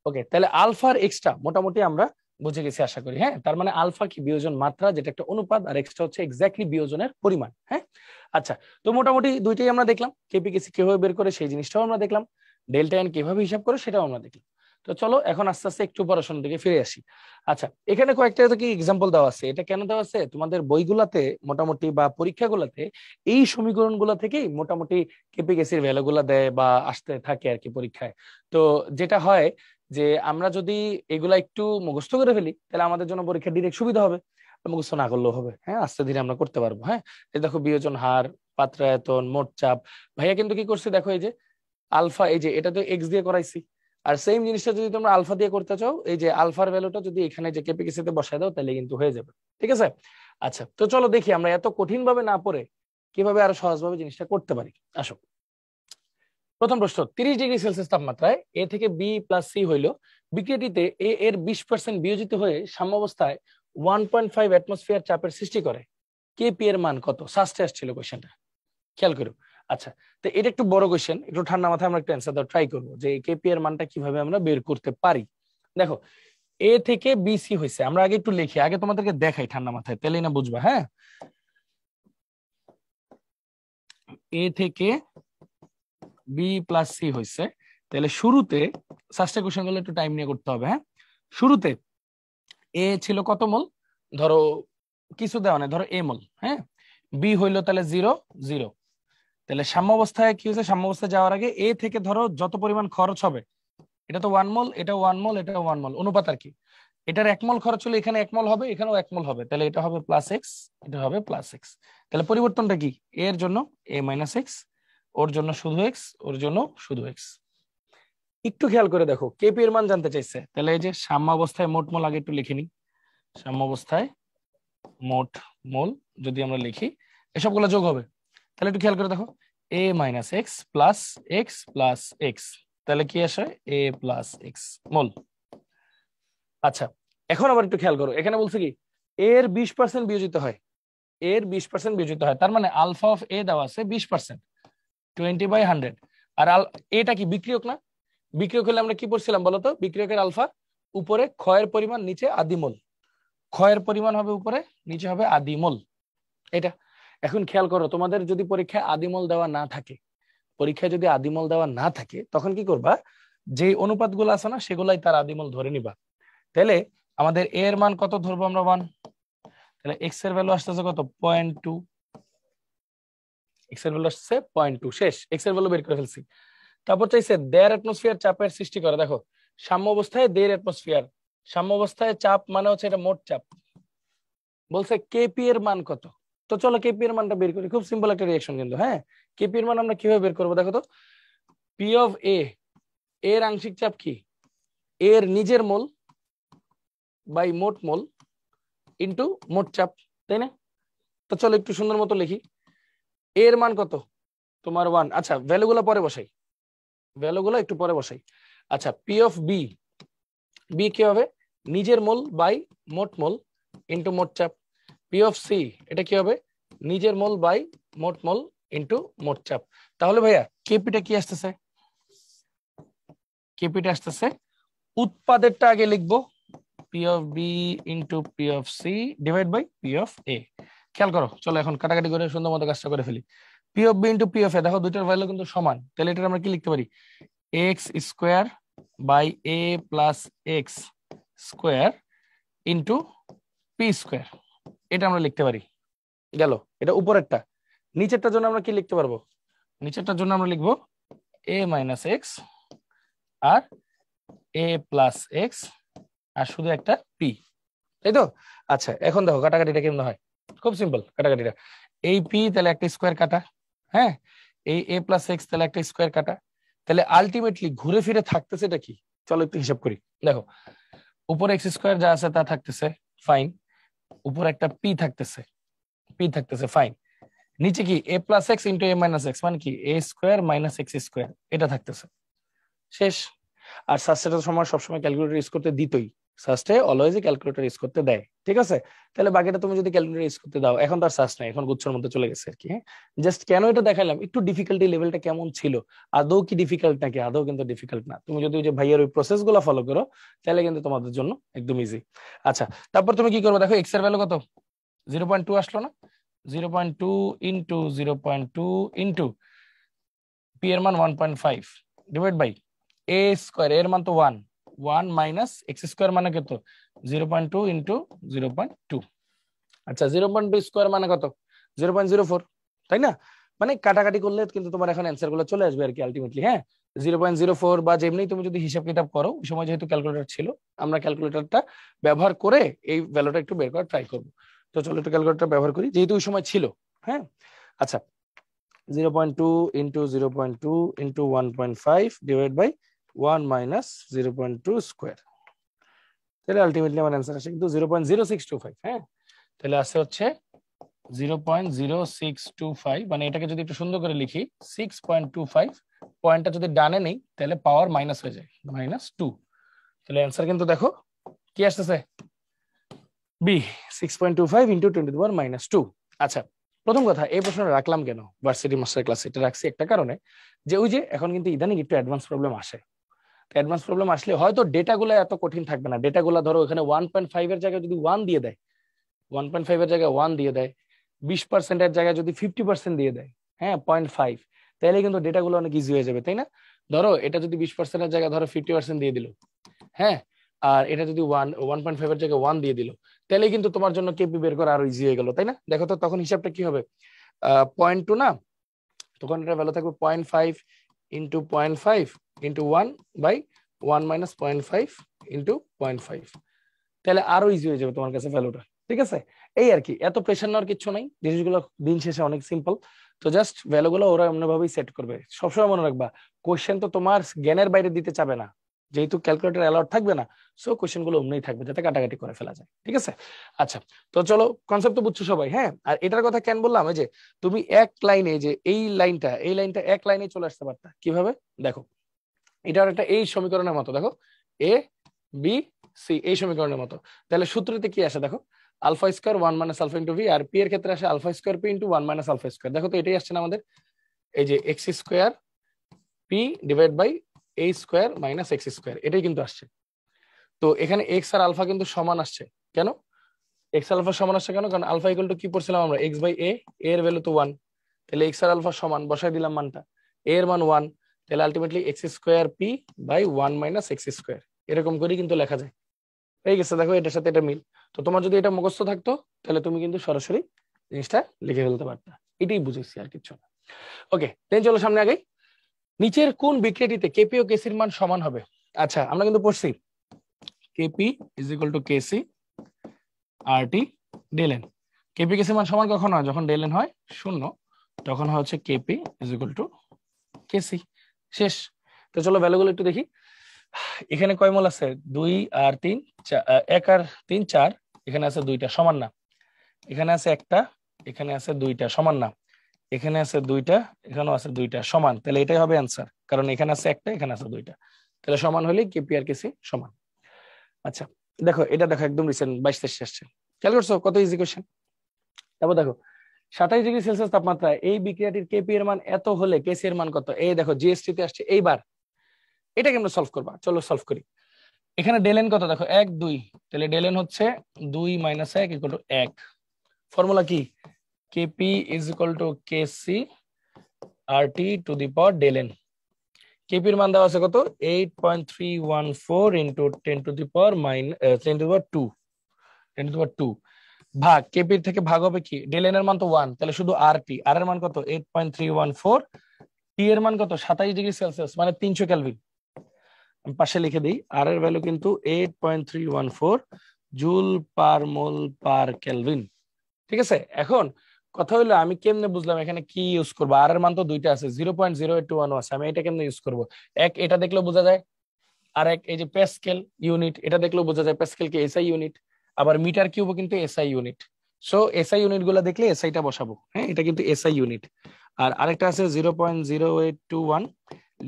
[SPEAKER 1] ওকে, তাহলে আলফার এক্সটা মোটামুটি আমরা বুঝে গেছি আশা করি। হ্যাঁ, তার মানে আলফা কি বিয়োজন মাত্রা, যেটা একটা অনুপাত, আর এক্সটা হচ্ছে এক্স্যাক্টলি বিয়োজনের পরিমাণ। হ্যাঁ, আচ্ছা, তো মোটামুটি দুইটাই আমরা দেখলাম। কেপিকেসি কিভাবে বের করে সেই জিনিসটাও আমরা দেখলাম, ডেল্টা এন কিভাবে হিসাব করে সেটাও আমরা দেখলাম। তো চলো এখন আস্তে আস্তে একটু পড়াশোনার দিকে ফিরে আসি। আচ্ছা, এখানে কয়েকটা কি এক্সাম্পল দেওয়া আছে। এটা কেন দেওয়া আছে? তোমাদের বইগুলাতে মোটামুটি বা পরীক্ষাগুলোতে এই সমীকরণগুলো থেকেই মোটামুটি কেপিকেসির ভ্যালুগুলা দেয় বা আসতে থাকে আর কি পরীক্ষায়। তো যেটা হয় যে আমরা যদি এগুলা একটু মুখস্থ করে ফেলি তাহলে আমাদের জন্য পরীক্ষা ডিরেক্ট সুবিধা হবে, মুখস্থ না করলেও হবে। হ্যাঁ, আস্তে ধীরে আমরা করতে পারবো। হ্যাঁ, এই দেখো বিয়োজন হার, পাত্রায়তন, মোট চাপ। ভাইয়া কিন্তু কি করছে দেখো, এই যে আলফা, এই যে এটা তো এক্স দিয়ে করাইছি, আর সেম জিনিসটা যদি তোমরা আলফা দিয়ে করতে চাও, এই যে আলফার ভ্যালুটা যদি এখানে যে কেপিকেসিতে বসায় দাও তাহলে কিন্তু হয়ে যাবে। ঠিক আছে, আচ্ছা, তো চলো দেখি আমরা এত কঠিন ভাবে না পড়ে কিভাবে আরো সহজভাবে জিনিসটা করতে পারি। আসো, প্রথম প্রশ্ন, 30°C তাপমাত্রায় এ থেকে বি প্লাস সি হইল, বিক্রিয়াটিতে এ এর 20% বিয়োজিত হয়ে সাম্যাবস্থায় 1.5 অ্যাটমসফিয়ার চাপের সৃষ্টি করে, কেপি এর মান কত? সাস্টে আসছিল কোশ্চেনটা, খেয়াল করো। আচ্ছা, তো এটা একটু বড় কোশ্চেন, একটু ঠান্ডা মাথায় আমরা একটা অ্যান্সার দেওয়ার ট্রাই করবো যে কেপি এর মানটা কিভাবে আমরা বের করতে পারি। দেখো, এ থেকে বি সি হয়েছে, আমরা আগে একটু লিখি, আগে তোমাদেরকে দেখাই ঠান্ডা মাথায়, তাহলেই না বুঝবা। হ্যাঁ, এ থেকে বি প্লাস সি হয়েছে, তাহলে শুরুতে সাস্টে কোশ্চেন গুলো একটু টাইম নিয়ে করতে হবে। হ্যাঁ, শুরুতে এ ছিল কত মোল, ধরো কিছু দেওয়া নেই, ধরো এ মোল। হ্যাঁ, বি হইলো তাহলে 0 0। তাহলে সাম্যাবস্থায় কি হয়েছে, সাম্যাবস্থায় যাওয়ার আগে এ থেকে ধরো যত পরিমাণ খরচ হবে, এটা তো 1 মোল, এটা 1 মোল, এটা 1 মোল, অনুপাত আর কি। এটার 1 মোল খরচ হলে এখানে 1 মোল হবে, এখানেও 1 মোল হবে, তাহলে এটা হবে প্লাস এক্স, এটা হবে প্লাস এক্স। তাহলে পরিবর্তনটা কি, এর জন্য এ মাইনাস এক্স, ওর জন্য শুধু এক্স, ওর জন্য শুধু এক্স। একটু খেয়াল করে দেখো, কেপি এর মান জানতে চাইছে, তাহলে এই যে সাম্যাবস্থায় মোট মোল আগে একটু লিখে নিই। সাম্যাবস্থায় মোট মোল যদি আমরা লিখি, এসবগুলো যোগ হবে। তাহলে একটু খেয়াল করে দেখো, A minus x plus x plus x, তাহলে কি আসে, এ প্লাস এক্স মোল। আচ্ছা, এখন আবার একটু খেয়াল করো, এখানে বলছে কি এর 20% বিয়োজিত হয়, এর 20% বিয়োজিত হয়, তার মানে আলফা অফ এ দেওয়া আছে 20%, 20/100। আর এটা কি বিক্রিয়ক না? বিক্রিয়ক হলে আমরা কি পড়ছিলাম বলতো, বিক্রিয়কের আলফা উপরে ক্ষয়ের পরিমাণ, নিচে আদিমোল। ক্ষয়ের পরিমাণ হবে উপরে, নিচে হবে আদিমোল, এটা। এখন খেয়াল করো, তোমাদের যদি পরীক্ষায় আদিমোল দেওয়া না থাকে, পরীক্ষায় যদি আদিমল দেওয়া না থাকে, তখন কি করবা, যে অনুপাতগুলো আছে না সেগুলাই তার আদিমল ধরে নিবা। তাহলে আমাদের এ এর মান কত ধরবো আমরা, 1। তাহলে এক্স এর ভ্যালু আসতেছে কত, 0.2। এক্স এর ভ্যালু আসছে 0.2, শেষ, এক্স এর ভ্যালু বের করে ফেলছি। তারপর চাইছে 1.5 অ্যাটমসফিয়ার চাপের সৃষ্টি করে। দেখো, সাম্য অবস্থায় 1.5 অ্যাটমসফিয়ার, সাম্য অবস্থায় চাপ মানে হচ্ছে এটা মোট চাপ। বলছে কেপি এর মান কত, তো চলো কেপি এর মানটা বের করি। খুব সিম্পল একটা রিঅ্যাকশন কিন্তু। হ্যাঁ, কেপি এর মান আমরা কিভাবে বের করবো দেখো তো, পি অফ এ, এর আংশিক চাপ কি, এর নিজের মোল বাই মোট মোল ইন্টু মোট চাপ, তাই না? তো চলো একটু সুন্দর মতো লিখি, এর মান কত তোমার 1। আচ্ছা, ভ্যালুগুলো পরে বসাই, ভ্যালুগুলো একটু পরে বসাই। আচ্ছা, পি অফ বি, বি কি হবে, নিজের মোল বাই মোট মোল ইন্টু মোট চাপ। পি অফ সি, এটা কি হবে, নিজের মোল বাই মোট মোল ইন্টু মোট চাপ। তাহলে ভাইয়া কেপিটা কি আসতেছে, কেপিটা আসতেছে, উৎপাদেরটা আগে লিখবো, P of B into P of C divide by P of A. খেয়াল করো, চলো এখন কাটাকাটি করে সুন্দর মতো কাজটা করে ফেলি। P of B into P of A, দেখো দুইটার ভ্যালু কিন্তু সমান, তাহলে এটা আমরা কি লিখতে পারি, x square by A plus x square into P square, এটা আমরা লিখতে পারি। গেল, এটা উপরেরটা। নিচেরটার জন্য আমরা কি লিখতে পারবো, নিচেরটার জন্য আমরা লিখবো এ মাইনাস এক্স আর এ প্লাস এক্স আর শুধু একটা পি, তাই তো? আচ্ছা, এখন দেখো কাটাকাটিটা কেমন হয়, খুব সিম্পল কাটাকাটিটা। এই পি তাহলে একটা স্কোয়ার কাটা, হ্যাঁ, এই এ প্লাস এক্স তাহলে একটা স্কোয়ার কাটা, তাহলে আলটিমেটলি ঘুরে ফিরে থাকতেছে এটা কি, চলো একটু হিসাব করি। দেখো, উপরে এক্স স্কোয়ার যা আছে তা থাকতেছে, ফাইন। উপরে একটা পি থাকতেছে, পি থাকতেছে, ফাইন। নিচে কি এ প্লাস এক্স ইন্টু এ মাইনাস এক্স, মানে কি এ স্কোয়ার মাইনাস এক্স স্কোয়ার, এটা থাকতেছে, শেষ। আর সাবসেটের সময় সবসময় ক্যালকুলেটর ইউজ করতে দিতই, সার্চে অলওয়েজই ক্যালকুলেটর ইউজ করতে দেয়, ঠিক আছে? তাহলে বাকিটা তুমি যদি ক্যালকুলেটর ইউজ করতে দাও, এখন তার সার্চ নাই, এখন গুচ্ছের মধ্যে চলে গেছে আর কি। হ্যাঁ, জাস্ট কেন এটা দেখালাম, একটু ডিফিকাল্টি লেভেলটা কেমন ছিল, আদৌ কি ডিফিকাল্ট নাকি, আদৌ কিন্তু ডিফিকাল্ট না। তুমি যদি ওই যে ভাইয়ের ওই প্রসেস গুলো ফলো করো তাহলে কিন্তু তোমাদের জন্য একদম ইজি। আচ্ছা, তারপর তুমি কি করবে, দেখো এক্স এর ভ্যালু কত, 0.2 আসলো না, 0.2 ইন্টু 0.2 ইন্টু পি এর মান 1.5 ডিভাইড বাই এ স্কোয়ার, এর মান তো 1 মাইনাস এক্স স্কোয়ার মানে কত, 0.2 ইন্টু 0.2। আচ্ছা, 0.2 স্কোয়ার মানে কত, 0.04, তাই না? মানে কাটাকাটি করলে কিন্তু তোমার এখন অ্যান্সার গুলো চলে আসবে আর কি আলটিমেটলি। হ্যাঁ, 0.04 বা যেমনি তুমি যদি হিসাব কিতাব করো, ওই সময় যেহেতু ক্যালকুলেটর ছিল, আমরা ক্যালকুলেটরটা ব্যবহার করে এই ভ্যালুটা একটু বের করার ট্রাই করবো। তো চলো একটু ক্যালকুলেটর ব্যবহার করি, যেহেতু ওই সময় ছিল। হ্যাঁ, আচ্ছা, 0.2 into 0.2 into 1.5 divide by 1 minus 0.2 square, তাহলে আলটিমেটলি আমার অ্যান্সার আসে কিন্তু 0.0625। হ্যাঁ, তাহলে আসে হচ্ছে 0.0625, মানে এটাকে যদি একটু সুন্দর করে লিখি 6.25, পয়েন্টটা যদি ডানে নেই তাহলে পাওয়ার মাইনাস হয়ে যায়, -2। তাহলে অ্যান্সার কিন্তু দেখো কি আসতেছে, বি, 6.25 ইন্টু 10⁻²। আচ্ছা, প্রথম কথা, এই প্রশ্নটা রাখলাম কেন ভার্সিটি মাস্টার ক্লাসে, এটা রাখছি একটা কারণে, যে ওই যে এখন কিন্তু ইদানিং একটু অ্যাডভান্স প্রবলেম আসে। অ্যাডভান্স প্রবলেম আসলে হয়তো ডেটাগুলো এত কঠিন থাকবে না, ডেটাগুলো ধরো এখানে 1.5 এর জায়গায় যদি 1 দিয়ে দেয়, 1.5 এর জায়গায় 1 দিয়ে দেয়, 20% এর জায়গায় যদি 50% দিয়ে দেয়, হ্যাঁ 0.5, তাহলে কিন্তু ডেটাগুলো অনেক ইজি হয়ে যাবে, তাই না? ধরো এটা যদি 20% এর জায়গায় ধরো 50% দিয়ে দিল, হ্যাঁ, আর এটা যদি 1.5 এর জায়গায় 1 দিয়ে দিল, তাহলে কিন্তু তোমার জন্য কেপি বের করা আরো ইজি হয়ে গেল, তাই না? দেখো তো তখন হিসাবটা কি হবে, 0.2 না, তখন এটা ভ্যালু থাকবে 0.5 into 0.5 into 1 by 1 minus 0.5 into 0.5, তাহলে আরো ইজি হয়ে যাবে তোমার কাছে ভ্যালুটা, ঠিক আছে? এই আর কি, এত প্রেশার নেওয়ার কিছু নাই, জিনিসগুলো দিন শেষে অনেক সিম্পল। তো জাস্ট ভ্যালুগুলো ওরা অন্যভাবেই সেট করবে। সবসময় মনে রাখবা, কোশ্চেন তো তোমার জ্ঞানের বাইরে দিতে চাবে না, যেহেতু ক্যালকুলেটর অ্যালাউড থাকবে না, সো কোশ্চেন গুলো অমনি থাকবে যাতে কাটাকাটি করে ফেলা যায়, ঠিক আছে? আচ্ছা, তো চলো, কনসেপ্ট তো বুঝছো সবাই? হ্যাঁ, আর এটার কথা কেন বললাম, এই যে তুমি এক লাইনে, যে এই লাইনটা এক লাইনে চলে আসতে পারতা কিভাবে, দেখো এটার একটা এই সমীকরণের মতো, দেখো এ বি সি এই সমীকরণের মতো। তাহলে সূত্রতে কি আসে দেখো, alpha square 1 minus alpha into V, আর পি এর ক্ষেত্রে আসে alpha square P into 1 minus alpha square. দেখো তো এটাই আসছে না আমাদের, এই যে x square P divide by A square minus x square, এটাই কিন্তু আসছে। তো এখানে এক্স আর আলফা কিন্তু সমান আসছে, কেন এক্স আলফা সমান আসছে কেন, কারণ আলফা ইকুয়াল টু কি পড়ছিলাম আমরা, এক্স বাই এ, এর ভ্যালু তো 1, তাহলে এক্স আর আলফা সমান, বসাই দিলাম মানটা, এ এর মান 1, তাহলে ultimately x square p by 1 minus x square, এরকম করে কিন্তু লেখা যায়। হয়ে গেছে, দেখো এটার সাথে এটা মিল। তো তোমার যদি এটা মুখস্থ থাকতো তাহলে তুমি কিন্তু সরাসরি জিনিসটা লিখে ফেলতে পারতা, এটাই বুঝেছি আর কিছু না। ওকে, দেন চলো সামনে আগে, নিচের কোন বিক্রিয়াটিতে কেপি ও কেসির মান সমান হবে? আচ্ছা, আমরা কিন্তু পড়ছি KP is equal to KC R T del n. কেপি কেসির মান সমান কখন হয়, যখন ডেল এন হয় 0, তখন হচ্ছে KP is equal to KC, শেষ। তো চলো ভ্যালুগুলো একটু দেখি। এখানে কয় মোল আছে, 2 আর 3, 1 আর 3 4, এখানে আছে 2টা, সমান না, এখানে আছে 1টা, এখানে আছে 2টা, সমান না, এখানে আছে 2টা, এখানেও আছে 2টা, সমান, তাহলে এটাই হবে অ্যান্সার, কারণ এখানে আছে 1টা, এখানে আছে 2টা, তাহলে সমান হলে কেপি আর কেসি সমান। আচ্ছা, দেখো এটা দেখো একদম রিসেন্ট 22-23 আসছে, খেয়াল করছো কত ইজি কোশ্চেন। তারপর দেখো 27°C তাপমাত্রায় এই বিক্রিয়াটির কেপি এর মান এত হলে কেসি এর মান কত, এই দেখো জিএসটি তে আসছে। এইবার এটা কেমন সলভ করবা, চলো সলভ করি। এখানে ডেল এন কত দেখো 1 2, তাহলে ডেল এন হচ্ছে 2 - 1 ইকুয়াল টু 1। ফর্মুলা কি, KP is equal to KC R T to the power del n. কেপির মান দেওয়া আছে কত, 8.314 into 10 to the power 2, 10 to the power 2 ভাগ, কেপির থেকে ভাগ হবে কি, ডেল এন এর মান তো 1, তাহলে শুধু আর টি, আর এর মান কত 8.314, টি এর মান কত 27°C মানে 300 কেলভিন। পাশে লিখে দিই, আর এর ভ্যালু কিন্তু 8.314 জুল পার মোল পার কেলভিন, ঠিক আছে? এখন কথা হলো আমি কেমনে বুঝলাম এখানে কি ইউজ করবো, আর এর মান তো 2টা আছে, 0.0821 আছে, আমি এটা কেমনে ইউজ করবো, এক এটা দেখলেও বোঝা যায়, আর এক এই যে প্যাসকেল ইউনিট, এটা দেখলেও বোঝা যায় প্যাসকেল কি এসআই ইউনিট, আবার মিটার কিউবও কিন্তু SI unit. So SI unit গুলো দেখলে এসআইটা বসাবো, হ্যাঁ এটা কিন্তু এসআই ইউনিট। আর আরেকটা আছে 0.0821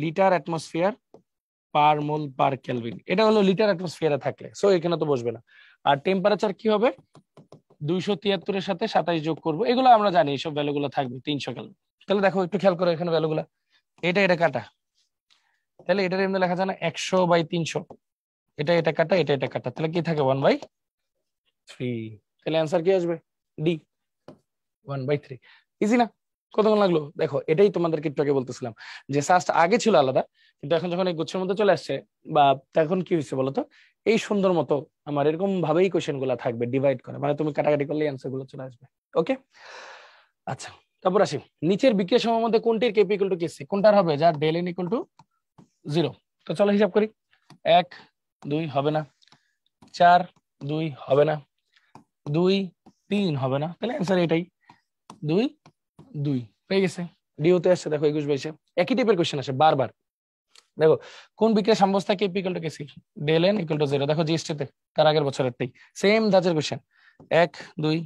[SPEAKER 1] লিটার অ্যাটমসফিয়ার পার মোল পার কেলভিন, এটা হলো লিটার অ্যাটমসফিয়ারে থাকলে, সো এখানে তো বসবে না। আর টেম্পারেচার কি হবে, 273 সাথে 27 যোগ করবো, এগুলো আমরা জানি, এইসব ভ্যালুগুলো থাকবে 300 কেলভিন। তাহলে দেখো একটু খেয়াল করো এখানে ভ্যালুগুলো, এটা কাটা, তাহলে এটার এমনি লেখা যায় না 100/300, এটা কাটা, এটা কাটা, তাহলে কি থাকে 1/3। তাহলে অ্যান্সার কি আসবে, ডি, 1/3। ইজি না, কতক্ষণ লাগলো দেখো, এটাই তোমাদেরকে একটু আগে বলতেছিলাম যে সাস্ট আগে ছিল আলাদা, কিন্তু এখন যখন এই গুচ্ছের মধ্যে চলে আসছে বা তখন কি হয়েছে বলতো, এই সুন্দর মতো আমার এরকম ভাবেই কোশ্চেন গুলা থাকবে ডিভাইড করে, মানে তুমি কাটাকাটি করলে অ্যান্সার গুলো চলে আসবে। ওকে, আচ্ছা তারপর আসি, নিচের বিক্রিয়া সময়ের মধ্যে কোনটির কেপি ইকুয়াল টু কেসি, কোনটার হবে যার ডেল এন ইকুয়াল টু 0। তো চলো হিসাব করি, 1 2 হবে না, 4 2 হবে না, 2 3 হবে না, তাহলে অ্যান্সার এটাই 2 2 হয়ে গেছে। ডি হতে আসছে, দেখো 21/22 একই টাইপের কোশ্চেন আসে বারবার। দেখো কোন বিক্রিয়া সাম্যাবস্থা KP equal to KC, del N equal to 0, দেখো জিএসটি তে তার আগের বছরেরটাই সেম ধাঁচের কোশ্চেন, 1 2,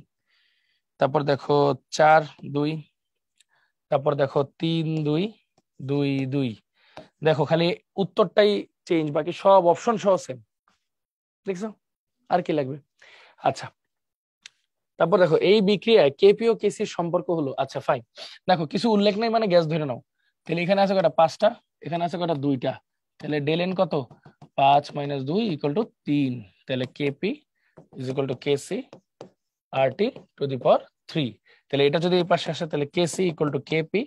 [SPEAKER 1] তারপর দেখো 4 2, তারপর দেখো 3 2 2 2, দেখো খালি উত্তরটাই চেঞ্জ, বাকি সব অপশন সহ সেম, দেখছো আর কি লাগবে। আচ্ছা তারপর দেখো এই বিক্রিয়ায় কেপি ও কেসির সম্পর্ক হলো, আচ্ছা ফাইন, দেখো কিছু উল্লেখ নেই মানে গ্যাস ধরে নাও, তাহলে এখানে আছে কটা 5টা, এখানে আছে কটা 2টা, তাহলে ডেল এন কত 5 - 2 = 3, তাহলে KP is equal to KC R T to the power 3। তাহলে এটা যদি এই পাশে আসে তাহলে KC equal to KP,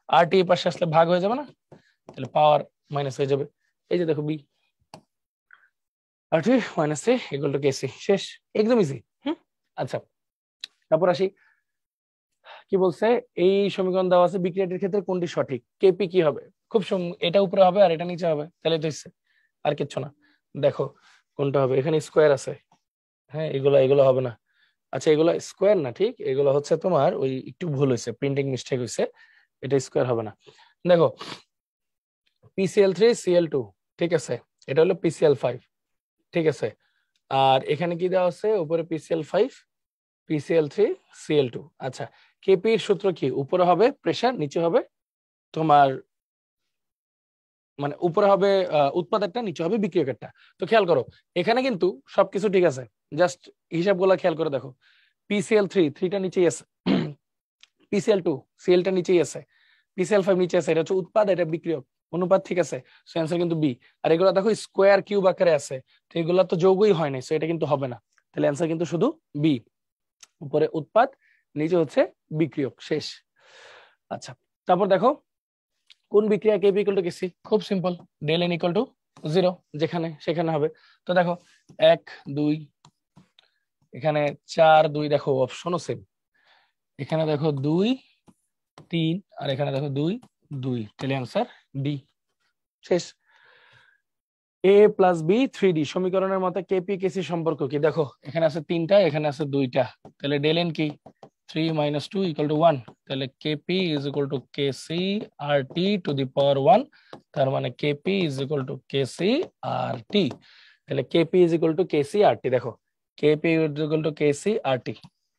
[SPEAKER 1] R T এই পাশে আসলে ভাগ হয়ে যাবে না, তাহলে পাওয়ার মাইনাস হয়ে যাবে, এই যে দেখো B R T - 3 equal to KC, শেষ, একদম ইজি। আচ্ছা তারপর আসি, কি বলছে, এই সমীকরণ দেওয়া আছে বিক্রিয়াটির ক্ষেত্রে কোনটি সঠিক, কেপি কি হবে, খুব এটা উপরে হবে আর এটা নিচে হবে, তাহলে তো হচ্ছে আর কিচ্ছু না। দেখো কোনটা হবে, এখানে স্কোয়ার আছে, হ্যাঁ এগুলো হবে না, আচ্ছা এগুলো স্কোয়ার না, ঠিক এগুলো হচ্ছে তোমার ওই একটু ভুল হয়েছে, প্রিন্টিং মিস্টেক হয়েছে, এটা স্কোয়ার হবে না। দেখো PCl3 Cl2, ঠিক আছে, এটা হলো PCl5, ঠিক আছে, আর এখানে কি দেওয়া আছে উপরে PCl5 PCl3 Cl2। আচ্ছা কেপি এর সূত্র কি, উপরে হবে প্রেসার, নিচে হবে তোমার মানে উপরে হবে উৎপাদকটা, নিচে হবে বিক্রিয়কেরটা। তো খেয়াল করো এখানে কিন্তু সবকিছু ঠিক আছে, জাস্ট হিসাবগুলো খেয়াল করে দেখো, PCl3 টা নিচেই আছে, PCl2 Cl টা নিচেই আছে, PCl5 নিচে আছে, এটা হচ্ছে উৎপাদ, এটা বিক্রিয়ক, অনুপাত, ঠিক আছে, সো অ্যান্সার কিন্তু বি। আর এগুলো দেখো স্কোয়ার কিউব আকারে আছে, তো এগুলো তো যৌগই হয় নাই, সো এটা কিন্তু হবে না, তাহলে অ্যান্সার কিন্তু শুধু বি, উপরে উৎপাদ নিচে হচ্ছে বিক্রিয়ক, শেষ। আচ্ছা তারপর দেখো কোন বিক্রিয়া কেপি ইকুয়াল টু কেসি, খুব simple, del N equal to 0, যেখানে সেখানে হবে। তো দেখো 1 2, এখানে 4 2, দেখো অপশনও সেম, এখানে দেখো 2 3, আর এখানে দেখো 2 2, তাহলে অ্যান্সার ডি, শেষ। এ প্লাস বি 3D সমীকরণের মতে কেপি কেসি সম্পর্ক কি, দেখো এখানে আছে 3টা, এখানে আছে 2টা, তাহলে ডেল এন কি 3 - 2 = 1, তাহলে KP is equal to KC R T to the power 1, তার মানে KP is equal to KC R T, তাহলে KP is equal to KC R T, দেখো KP is equal to KC R T,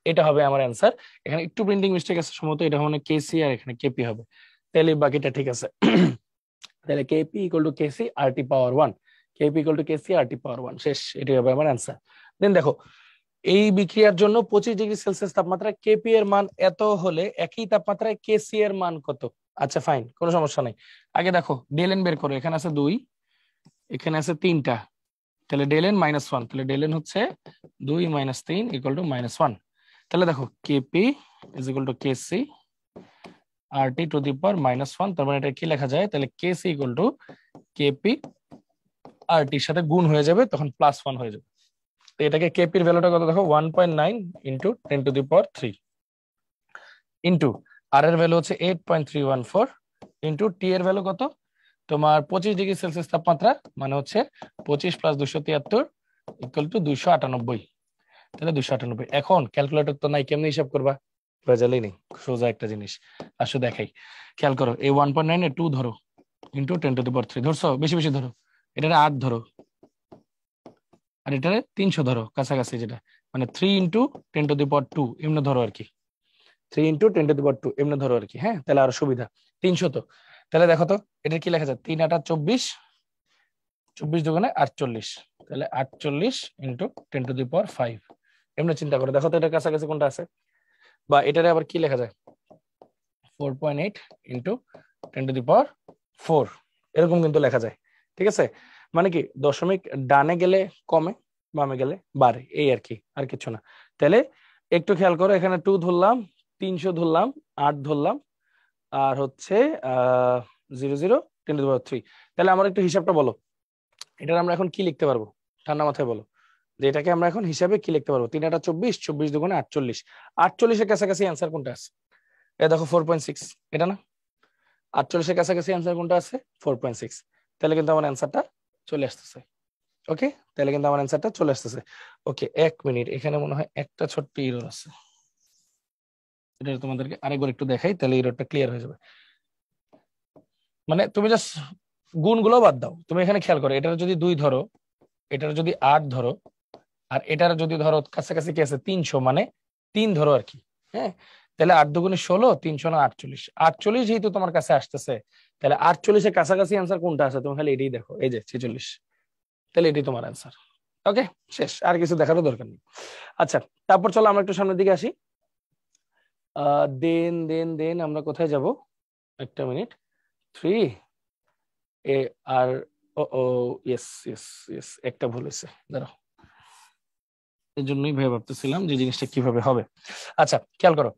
[SPEAKER 1] এটা হবে আমার answer. এখানে একটু printing mistake আছে সম্ভবত, এটা মানে কেসি আর এখানে কেপি হবে, তাহলে বাকিটা ঠিক আছে। তাহলে KP equal to KC R T power 1, KP equal to KC R T power 1, শেষ, এটাই হবে আমার অ্যান্সার। দেন দেখো এই বিক্রিয়ার জন্য 25°C তাপমাত্রায় কেপি এর মান এত হলে একই তাপমাত্রায় কেসি এর মান কত। আচ্ছা ফাইন, কোনো সমস্যা নাই, আগে দেখো ডেল এন বের করো, এখানে আছে 2, এখানে আছে 3টা, তাহলে ডেল এন -1, তাহলে ডেল এন হচ্ছে 2 - 3 = -1, তাহলে দেখো KP is equal to KC R T to the power -1, তার মানে এটা কি লেখা যায়, তাহলে KC equal to KP R টির সাথে গুণ হয়ে যাবে, তখন +1 হয়ে যাবে। তো এটাকে কেপির ভ্যালুটা কত দেখো, 1.9 × 10⁻³ ইন্টু আর এর ভ্যালু হচ্ছে 8.314 ইন্টু টি এর ভ্যালু কত তোমার 25°C তাপমাত্রা, মানে হচ্ছে 25 + 273 = 298, তাহলে 298। এখন ক্যালকুলেটর তো নাই, কেমনে হিসাব করবা, ভেজালই নেই, সোজা একটা জিনিস আসো দেখাই, খেয়াল করো, এই 1.9 এ 2 ধরো ইন্টু 10⁻³ ধরছো, বেশি বেশি ধরো, এটা 8 ধরো, আর এটা 300 ধরো কাছাকাছি, যেটা মানে 3 × 10⁻², এমনি ধরো আর কি, 3 × 10⁻² এমনি ধরো আর কি, হ্যাঁ তাহলে আরো সুবিধা। 300 তো, তাহলে দেখো তো এটা কি লেখা যায়, 3 × 8 = 24, 24 দুগুণে 48, তাহলে 48 ইন্টু 10⁵ এমনি চিন্তা করে দেখো তো এটার কাছাকাছি কোনটা আছে, বা এটারে আবার কি লেখা যায় 4.8 ইন্টু 10⁴ এরকম কিন্তু লেখা যায়। ঠিক আছে, মানে কি দশমিক ডানে গেলে কমে, বামে গেলে বাড়ে, এই আর কি, আর কিছু না। তাহলে একটু খেয়াল করো, এখানে 2 ধরলাম, 300 ধরলাম, 8 ধরলাম, আর হচ্ছে 00 10⁵। তাহলে আমার একটু হিসাবটা বলো, এটার আমরা এখন কি লিখতে পারবো, ঠান্ডা মাথায় বলো যে এটাকে আমরা এখন হিসাবে কি লিখতে পারবো। 3 × 24, 24 দুগুণে 48, 48 এর কাছাকাছি অ্যান্সার কোনটা আছে? এ দেখো 4.6, এটা না? 48 এর কাছাকাছি অ্যান্সার কোনটা আছে? 4.6। তাহলে কিন্তু আমার অ্যান্সারটা চলে আসতেছে। ওকে, তাহলে কিন্তু আমার অ্যান্সারটা চলে আসতেছে। ওকে, 1 মিনিট, এখানে মনে হয় একটা ছোট্ট এরর আছে, এটা তোমাদেরকে আরেকবার একটু দেখাই, তাহলে এররটা ক্লিয়ার হয়ে যাবে। মানে তুমি জাস্ট গুণগুলো বাদ দাও, তুমি এখানে খেয়াল করো, এটার যদি 2 ধরো, এটার যদি 8 ধরো, আর এটার যদি ধরো কাছাকাছি কি আছে 300, মানে 3 ধরো আর কি। হ্যাঁ, তাহলে 8 দুগুণে 16, 300 না 48, 48 যেহেতু তোমার কাছে আসতেছে, তাহলে 48 এর কাছাকাছি অ্যান্সার কোনটা আছে তুমি খালি এটাই দেখো, এই যে 46, তাহলে এটাই তোমার অ্যান্সার। ওকে, শেষ, আর কিছু দেখারও দরকার নেই। আচ্ছা, তারপর চলো আমরা একটু সামনের দিকে আসি। দেন আমরা কোথায় যাব, একটা মিনিট, 3 এ আর ও ও ইয়েস ইয়েস ইয়েস, একটা ভুল হয়েছে, দাঁড়াও, এই জন্যই ভেবে ভাবতেছিলাম যে জিনিসটা কিভাবে হবে। আচ্ছা খেয়াল করো,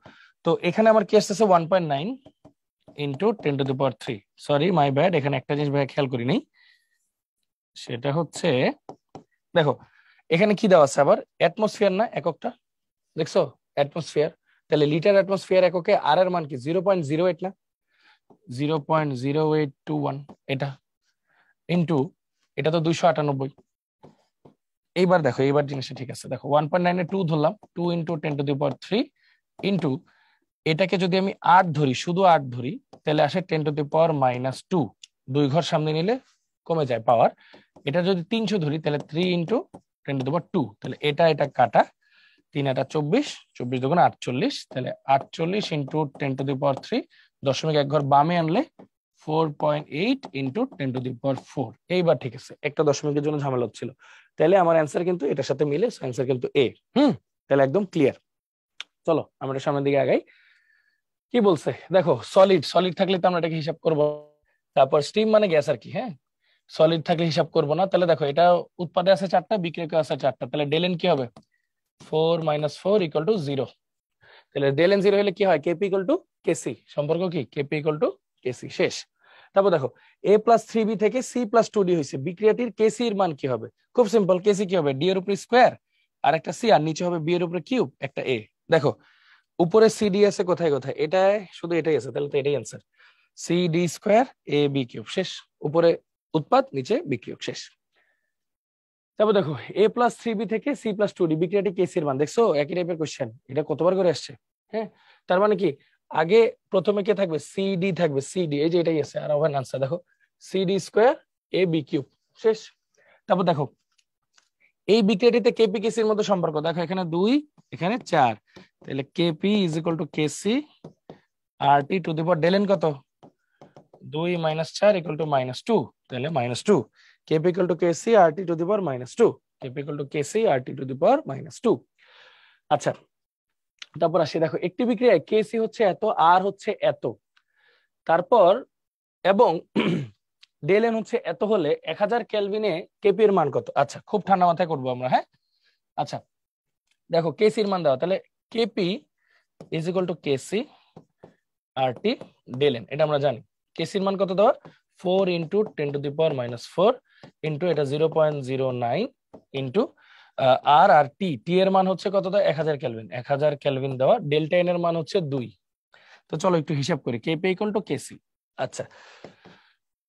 [SPEAKER 1] তো এখানে আমার কি আসতেছে 1.9 ইন্টু 10⁵। সরি মাই ব্যাড, এখানে একটা জিনিস ভাই খেয়াল করি নাই, সেটা হচ্ছে দেখো এখানে কি দেওয়া আছে আবার, অ্যাটমসফিয়ার না এককটা, দেখছো অ্যাটমসফিয়ার, তাহলে লিটার অ্যাটমসফিয়ার এককে আর এর মান কি 0.08 না, 0.0821, এটা ইন্টু এটা তো 298। এইবার দেখো, এইবার জিনিসটা ঠিক আছে, দেখো 1.9 এ 2 ধরলাম, 2 ইন্টু 10⁵ ইন্টু এটাকে যদি আমি 8 ধরি, শুধু 8 ধরি, তাহলে আসে 10⁻², 2 ঘর সামনে নিলে কমে যায় পাওয়ার। এটা যদি 300 ধরি, তাহলে 3 ইন্টু 10⁻², তাহলে এটা কাটা, 3 × 24, 24 দুগুণে 48, তাহলে 48 ইন্টু 10⁻3, দশমিক 1 ঘর বামে আনলে 4.8 ইন্টু 10⁻4। এইবার ঠিক আছে, একটা দশমিকের জন্য ঝামেলা হচ্ছিল, তাহলে আমার অ্যান্সার কিন্তু এটার সাথে মিলে, অ্যান্সার কিন্তু এ। তাহলে একদম ক্লিয়ার। চলো আমরা সামনের দিকে আগাই। কি বলছে দেখো, সলিড, সলিড থাকলে তো আমরা এটাকে হিসাব করব, তারপর স্টিম মানে গ্যাস আর কি। হ্যাঁ, সলিড থাকলে হিসাব করব না। তাহলে দেখো এটা উৎপাদে আছে 4টা, বিক্রিয়কে আছে 4টা, তাহলে ডেল এন কি হবে 4 - 4 = 0। তাহলে ডেল এন 0 হলে কি হয়, কেপি = কেসি, সম্পর্ক কি কেপি = কেসি, শেষ। তারপর দেখো a + 3b থেকে c + 2d হয়েছে, বিক্রিয়াটির কেসি এর মান কি হবে? খুব সিম্পল, কেসি কি হবে, ডি এর উপরে স্কয়ার আর একটা সি, আর নিচে হবে বি এর উপরে কিউব একটা এ। দেখো উপরে সিডি আছে কোথায় কোথায়, এটা শুধু এটাই আছে, তাহলে তো এটাই অ্যান্সার, CD² AB³ শেষ, উপরে উৎপাদ নিচে বিক্রিয়ক, শেষ। তারপর দেখো a + 3b থেকে c + 2d বিক্রিয়াটি কেসি এর মান, দেখছো একই টাইপের কোশ্চেন, এটা কতবার করে আসছে। হ্যাঁ, তার মানে কি আগে প্রথমে কে থাকবে, সিডি থাকবে, সিডি, এই যে এটাই আছে, আর ওখানে আনসার দেখো CD² AB³ শেষ। তারপর দেখো এই বিক্রিয়াটিতে কেপি কেসির মধ্যে সম্পর্ক, দেখো এখানে 2 এখানে 4, তাহলে কেপি = কেসি RT⁴ ডেল এন কত, 2 - 4 = -2, তাহলে -2, কেপি = কেসি RT⁻², কেপি = কেসি RT⁻²। আচ্ছা, তারপর আসি, দেখো একটি বিক্রিয়ায় কেসি হচ্ছে এত, আর হচ্ছে এত, তারপর এবং ডেল এন হচ্ছে এত হলে 1000 কেলভিনে কেপি এর মান কত? আচ্ছা খুব ঠান্ডা মাথায় করবো আমরা। হ্যাঁ, আচ্ছা দেখো কেসি এর মান দেওয়া, তাহলে কেপি = কেসি RT ডেল এন, এটা আমরা জানি। কেসি এর মান কত দেওয়া, 4 × 10⁻⁴ ইন্টু এটা 0.09 ইন্টু আর টি, টি এর মান হচ্ছে কত দেওয়া, 1000 কেলভিন, 1000 কেলভিন দেওয়া, ডেল্টা এন এর মান হচ্ছে 2। তো চলো একটু হিসাব করি, কেপি = কেসি। আচ্ছা,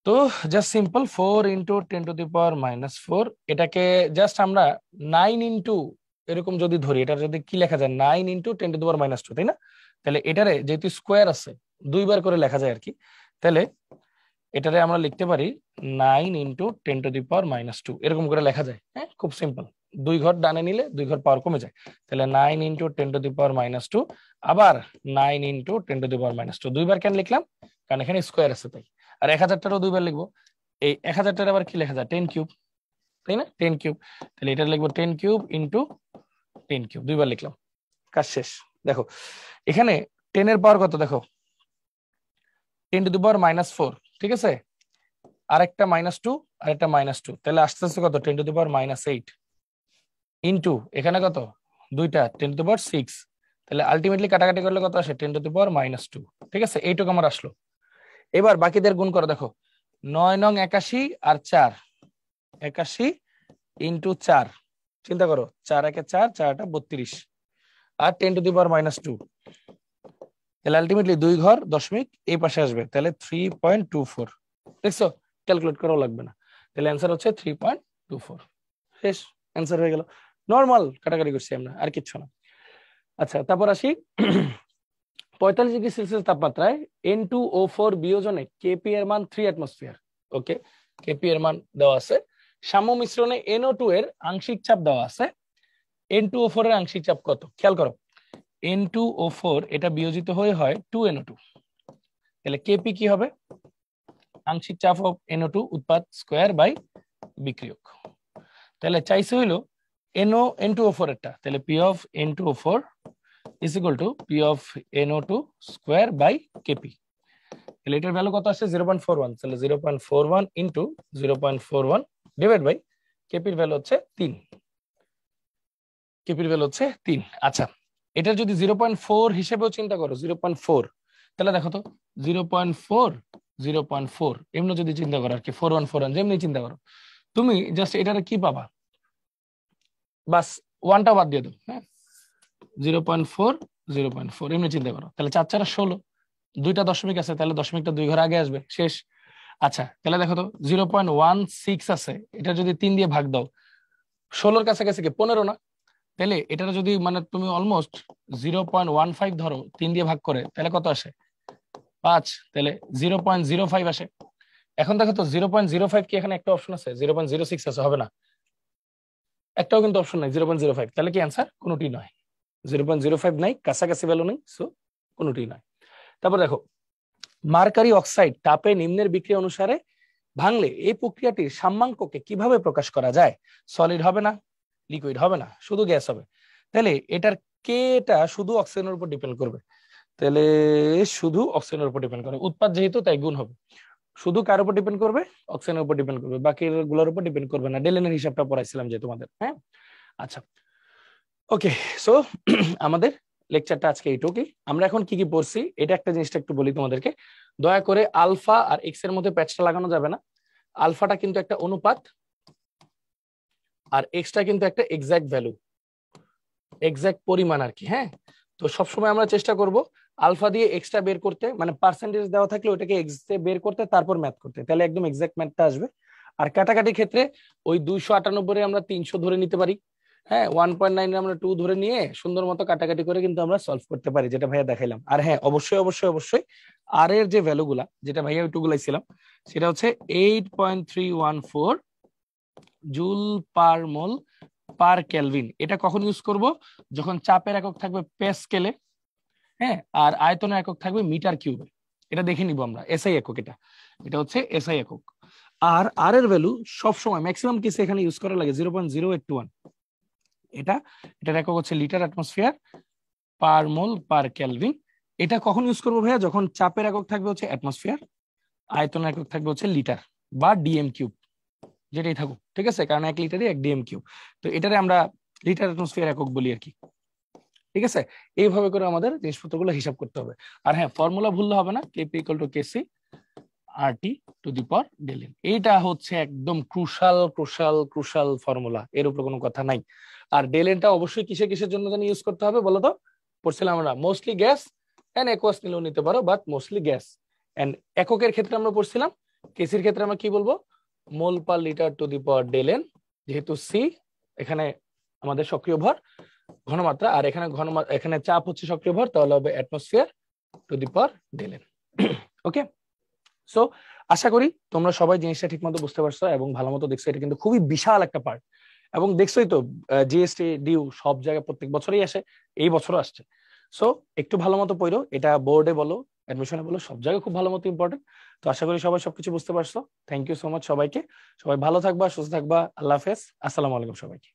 [SPEAKER 1] তো জাস্ট সিম্পল 4 × 10⁻⁴, এটাকে জাস্ট আমরা 9 ইন্টু এরকম যদি ধরি, এটা যদি কি লেখা যায় 9 × 10⁻², তাই না? তাহলে এটারে যেহেতু স্কোয়ার আছে 2বার করে লেখা যায় আর কি, তাহলে এটারে আমরা লিখতে পারি 9 × 10⁻², এরকম করে লেখা যায়। হ্যাঁ, খুব সিম্পল, 2 ঘর ডানে নিলে 2 ঘর পাওয়ার কমে যায়, তাহলে 9 × 10⁻², আবার 9 × 10⁻², 2বার কেন লিখলাম, কারণ এখানে স্কোয়ার আছে তাই, আর 1000টারও 2বার লিখবো, এই 1000টার আবার কি লেখা যায় 10 কিউব, তাই না 10 কিউব, তাহলে এটা লিখবো 10 কিউব ইন্টু 10 কিউব, দুইবার লিখলাম, কাজ শেষ। দেখো এখানে 10 এর পাওয়ার কত, দেখো 10 টু দি পাওয়ার -4, ঠিক আছে, আরেকটা -2 আরেকটা -2, তাহলে আসতে আসতে কত 10 টু দি পাওয়ার -8 ইন্টু এখানে কত দুইটা 10 টু দি পাওয়ার 6, তাহলে আলটিমেটলি কাটাকাটি করলে কত আসে 10 টু দি পাওয়ার -2, ঠিক আছে, এইটুকু আমার আসলো। এবার বাকিদের গুণ করো, দেখো 9 নং 81 আর 4, 81 ইন্টু 4, চিন্তা করো 4 একে 4, 4 টা 32 আর 10 টু দি পাওয়ার -2, তাহলে আলটিমেটলি 2 ঘর দশমিক এই পাশে আসবে, তাহলে 3.24, দেখছো ক্যালকুলেট করাও লাগবে না, তাহলে অ্যান্সার হচ্ছে 3.24, শেষ, অ্যান্সার হয়ে গেল। নর্মাল কাটাকাটি করছি আমরা, আর কিচ্ছু না। আচ্ছা তারপর আসি 45°C তাপমাত্রায় N2O4 বিয়োজনে কেপি এর মান 3 অ্যাটমসফিয়ার। ওকে, কেপি এর মান দেওয়া আছে, সাম্য মিশ্রণে NO2 এর আংশিক চাপ দেওয়া আছে, N2O4 এর আংশিক চাপ কত, খেয়াল করো N2O4 এটা বিয়োজিত হয়ে হয় 2NO2, তাহলে কেপি কি হবে, আংশিক চাপ অফ NO2 উৎপাদ স্কয়ার বাই বিক্রিয়ক, তাহলে চাইছে হইলো N2O4 এরটা, তাহলে P of N2O4 is equal to P of NO2 square by Kp, তাহলে এটার ভ্যালু কত আসছে 0.41, তাহলে 0.41 ইনটু 0.41 ডিভাইড বাই Kp এর ভ্যালু হচ্ছে 3, Kp এর ভ্যালু হচ্ছে 3। আচ্ছা এটা যদি 0.4 হিসেবেও চিন্তা করো 0.4, তাহলে দেখো তো 0.4 0.4 এমনি যদি চিন্তা করো আর কি 4141 যেমনি চিন্তা করো, তুমি জাস্ট এটারে কি পাবা, বাস ওয়ানটা বাদ দিয়ে দাও, হ্যাঁ 0.4 0.4 এমনি চিন্তা করো, তাহলে 4 4 16, দুইটা দশমিক আছে, তাহলে দশমিকটা 2 ঘর আগে আসবে, শেষ। আচ্ছা তাহলে দেখো তো 0.16 আছে, এটা যদি 3 দিয়ে ভাগ দাও 16 এর কাছাকাছি কি 15 না, তাহলে এটা যদি মানে তুমি অলমোস্ট 0.15 ধরো 3 দিয়ে ভাগ করে, তাহলে কত আসে 5, তাহলে 0.05 আসে। এখন দেখো তো 0.05 কি এখানে একটা অপশন আছে, 0.06 আছে, হবে না, একটাও কিন্তু অপশন নাই 0.05, তাহলে কি অ্যান্সার কোনোটি নয়, 0.05 নাই, কাছাকাছি ভ্যালু নেই, সো কোনোটি নয়। তারপর দেখো মার্কারি অক্সাইড তাপে নিম্নের বিক্রিয়া অনুসারে ভাঙলে এই প্রক্রিয়াটির সাম্যাঙ্ককে কিভাবে প্রকাশ করা যায়, সলিড হবে না, লিকুইড হবে না, শুধু গ্যাস হবে, তাহলে এটার কেটা শুধু অক্সিজেনের উপর ডিপেন্ড করবে, তাহলে শুধু অক্সিজেনের উপর ডিপেন্ড করবে, উৎপাদ যেহেতু তাই গুণ হবে, শুধু কার উপর ডিপেন্ড করবে, অক্সিজেনের উপর ডিপেন্ড করবে, বাকি গুলোর উপর ডিপেন্ড করবে না, ডেলেনের হিসাবটা পড়াইছিলাম যে তোমাদের, হ্যাঁ। আচ্ছা ওকে, সো আমাদের লেকচারটা আজকে এইটুকুই। আমরা এখন কি কি পড়ছি এটা একটা জিনিসটা একটু বলি তোমাদেরকে, দয়া করে আলফা আর এক্স এর মধ্যে প্যাচটা লাগানো যাবে না, আলফাটা কিন্তু একটা অনুপাত আর এক্সটা কিন্তু একটা এক্সাক্ট ভ্যালু, এক্সাক্ট পরিমাণ আর কি, হ্যাঁ। তো সবসময় আমরা চেষ্টা করব আলফা দিয়ে এক্সটা বের করতে, মানে পার্সেন্টেজ দেওয়া থাকলে ওটাকে এক্স দিয়ে বের করতে তারপর ম্যাথ করতে, তাহলে একদম এক্সাক্ট ম্যাথটা আসবে। আর কাটাকাটির ক্ষেত্রে ওই 298 আমরা 300 ধরে নিতে পারি, হ্যাঁ 1.9 আমরা 2 ধরে নিয়ে সুন্দর মতো কাটাকাটি করে কিন্তু আমরা সলভ করতে পারি, যেটা ভাইয়া দেখাইলাম। আর হ্যাঁ অবশ্যই অবশ্যই অবশ্যই আর এর যে ভ্যালুগুলা যেটা ভাইয়া ওইটুকুলাইছিলাম সেটা হচ্ছে 8.314 জুল পার মোল পার কেলভিন, এটা কখন ইউজ করব, যখন চাপের একক থাকবে প্যাসকেলে, হ্যাঁ, আর আয়তনের একক থাকবে মিটার কিউবে, এটা দেখে নিব আমরা, এসআই একক, এটা এটা হচ্ছে এসআই একক। আর আর এর ভ্যালু সবসময় ম্যাক্সিমাম কেসে এখানে ইউজ করা লাগে 0.0821, এটা এটার একক হচ্ছে লিটার অ্যাটমসফিয়ার পার মোল পার কেলভিন। এটা কখন ইউজ করবো ভাইয়া, যখন চাপের একক থাকবে হচ্ছে অ্যাটমসফিয়ার, আয়তনের একক থাকবে হচ্ছে লিটার বা ডিএম কিউব, যেটাই থাকুক, ঠিক আছে, কারণ 1 লিটারই 1 ডিএম কিউব, তো এটারে আমরা লিটার অ্যাটমসফিয়ার একক বলি আর কি, ঠিক আছে। এইভাবে করে আমাদের জিনিসপত্রগুলো হিসাব করতে হবে। আর হ্যাঁ ফর্মুলা ভুললে হবে না, KP equal to KC RT to the power del, এইটা হচ্ছে একদম ক্রুশাল ক্রুশাল ক্রুশাল ফর্মুলা, এর উপর কোনো কথা নাই। আর ডেলেনটা অবশ্যই কিসের কিসের জন্য জানি ইউজ করতে হবে বলো তো, পড়ছিলাম আমরা মোস্টলি গ্যাস এন্ড একোয়াস নিলেও নিতে পারো, বাট মোস্টলি গ্যাস। এন্ড এককের ক্ষেত্রে আমরা পড়ছিলাম, কেসির ক্ষেত্রে আমরা কি বলবো, মোল per litre to the power ডেলেন, যেহেতু সি এখানে আমাদের সক্রিয় ভর ঘনমাত্রা, আর এখানে এখানে চাপ হচ্ছে সক্রিয় ভর, তাহলে হবে atmosphere to the power del n. Okay, so আশা করি তোমরা সবাই জিনিসটা ঠিক মতো বুঝতে পারছো এবং ভালো মতো দেখছো, এটা কিন্তু খুবই বিশাল একটা পার্ট, এবং দেখছোই তো জিএসটি ডিউ সব জায়গায় প্রত্যেক বছরই আসে, এই বছরও আসছে। সো একটু ভালো মতো পড়ো, এটা বোর্ডে বলো অ্যাডমিশনে বলো, সব জায়গায় খুব ভালো মতো ইম্পর্টেন্ট। তো আশা করি সবাই সবকিছু বুঝতে পারছো। থ্যাংক ইউ সো মাচ সবাইকে, সবাই ভালো থাকবা, সুস্থ থাকবা, আল্লাহ হাফেজ, আসসালামু আলাইকুম সবাইকে।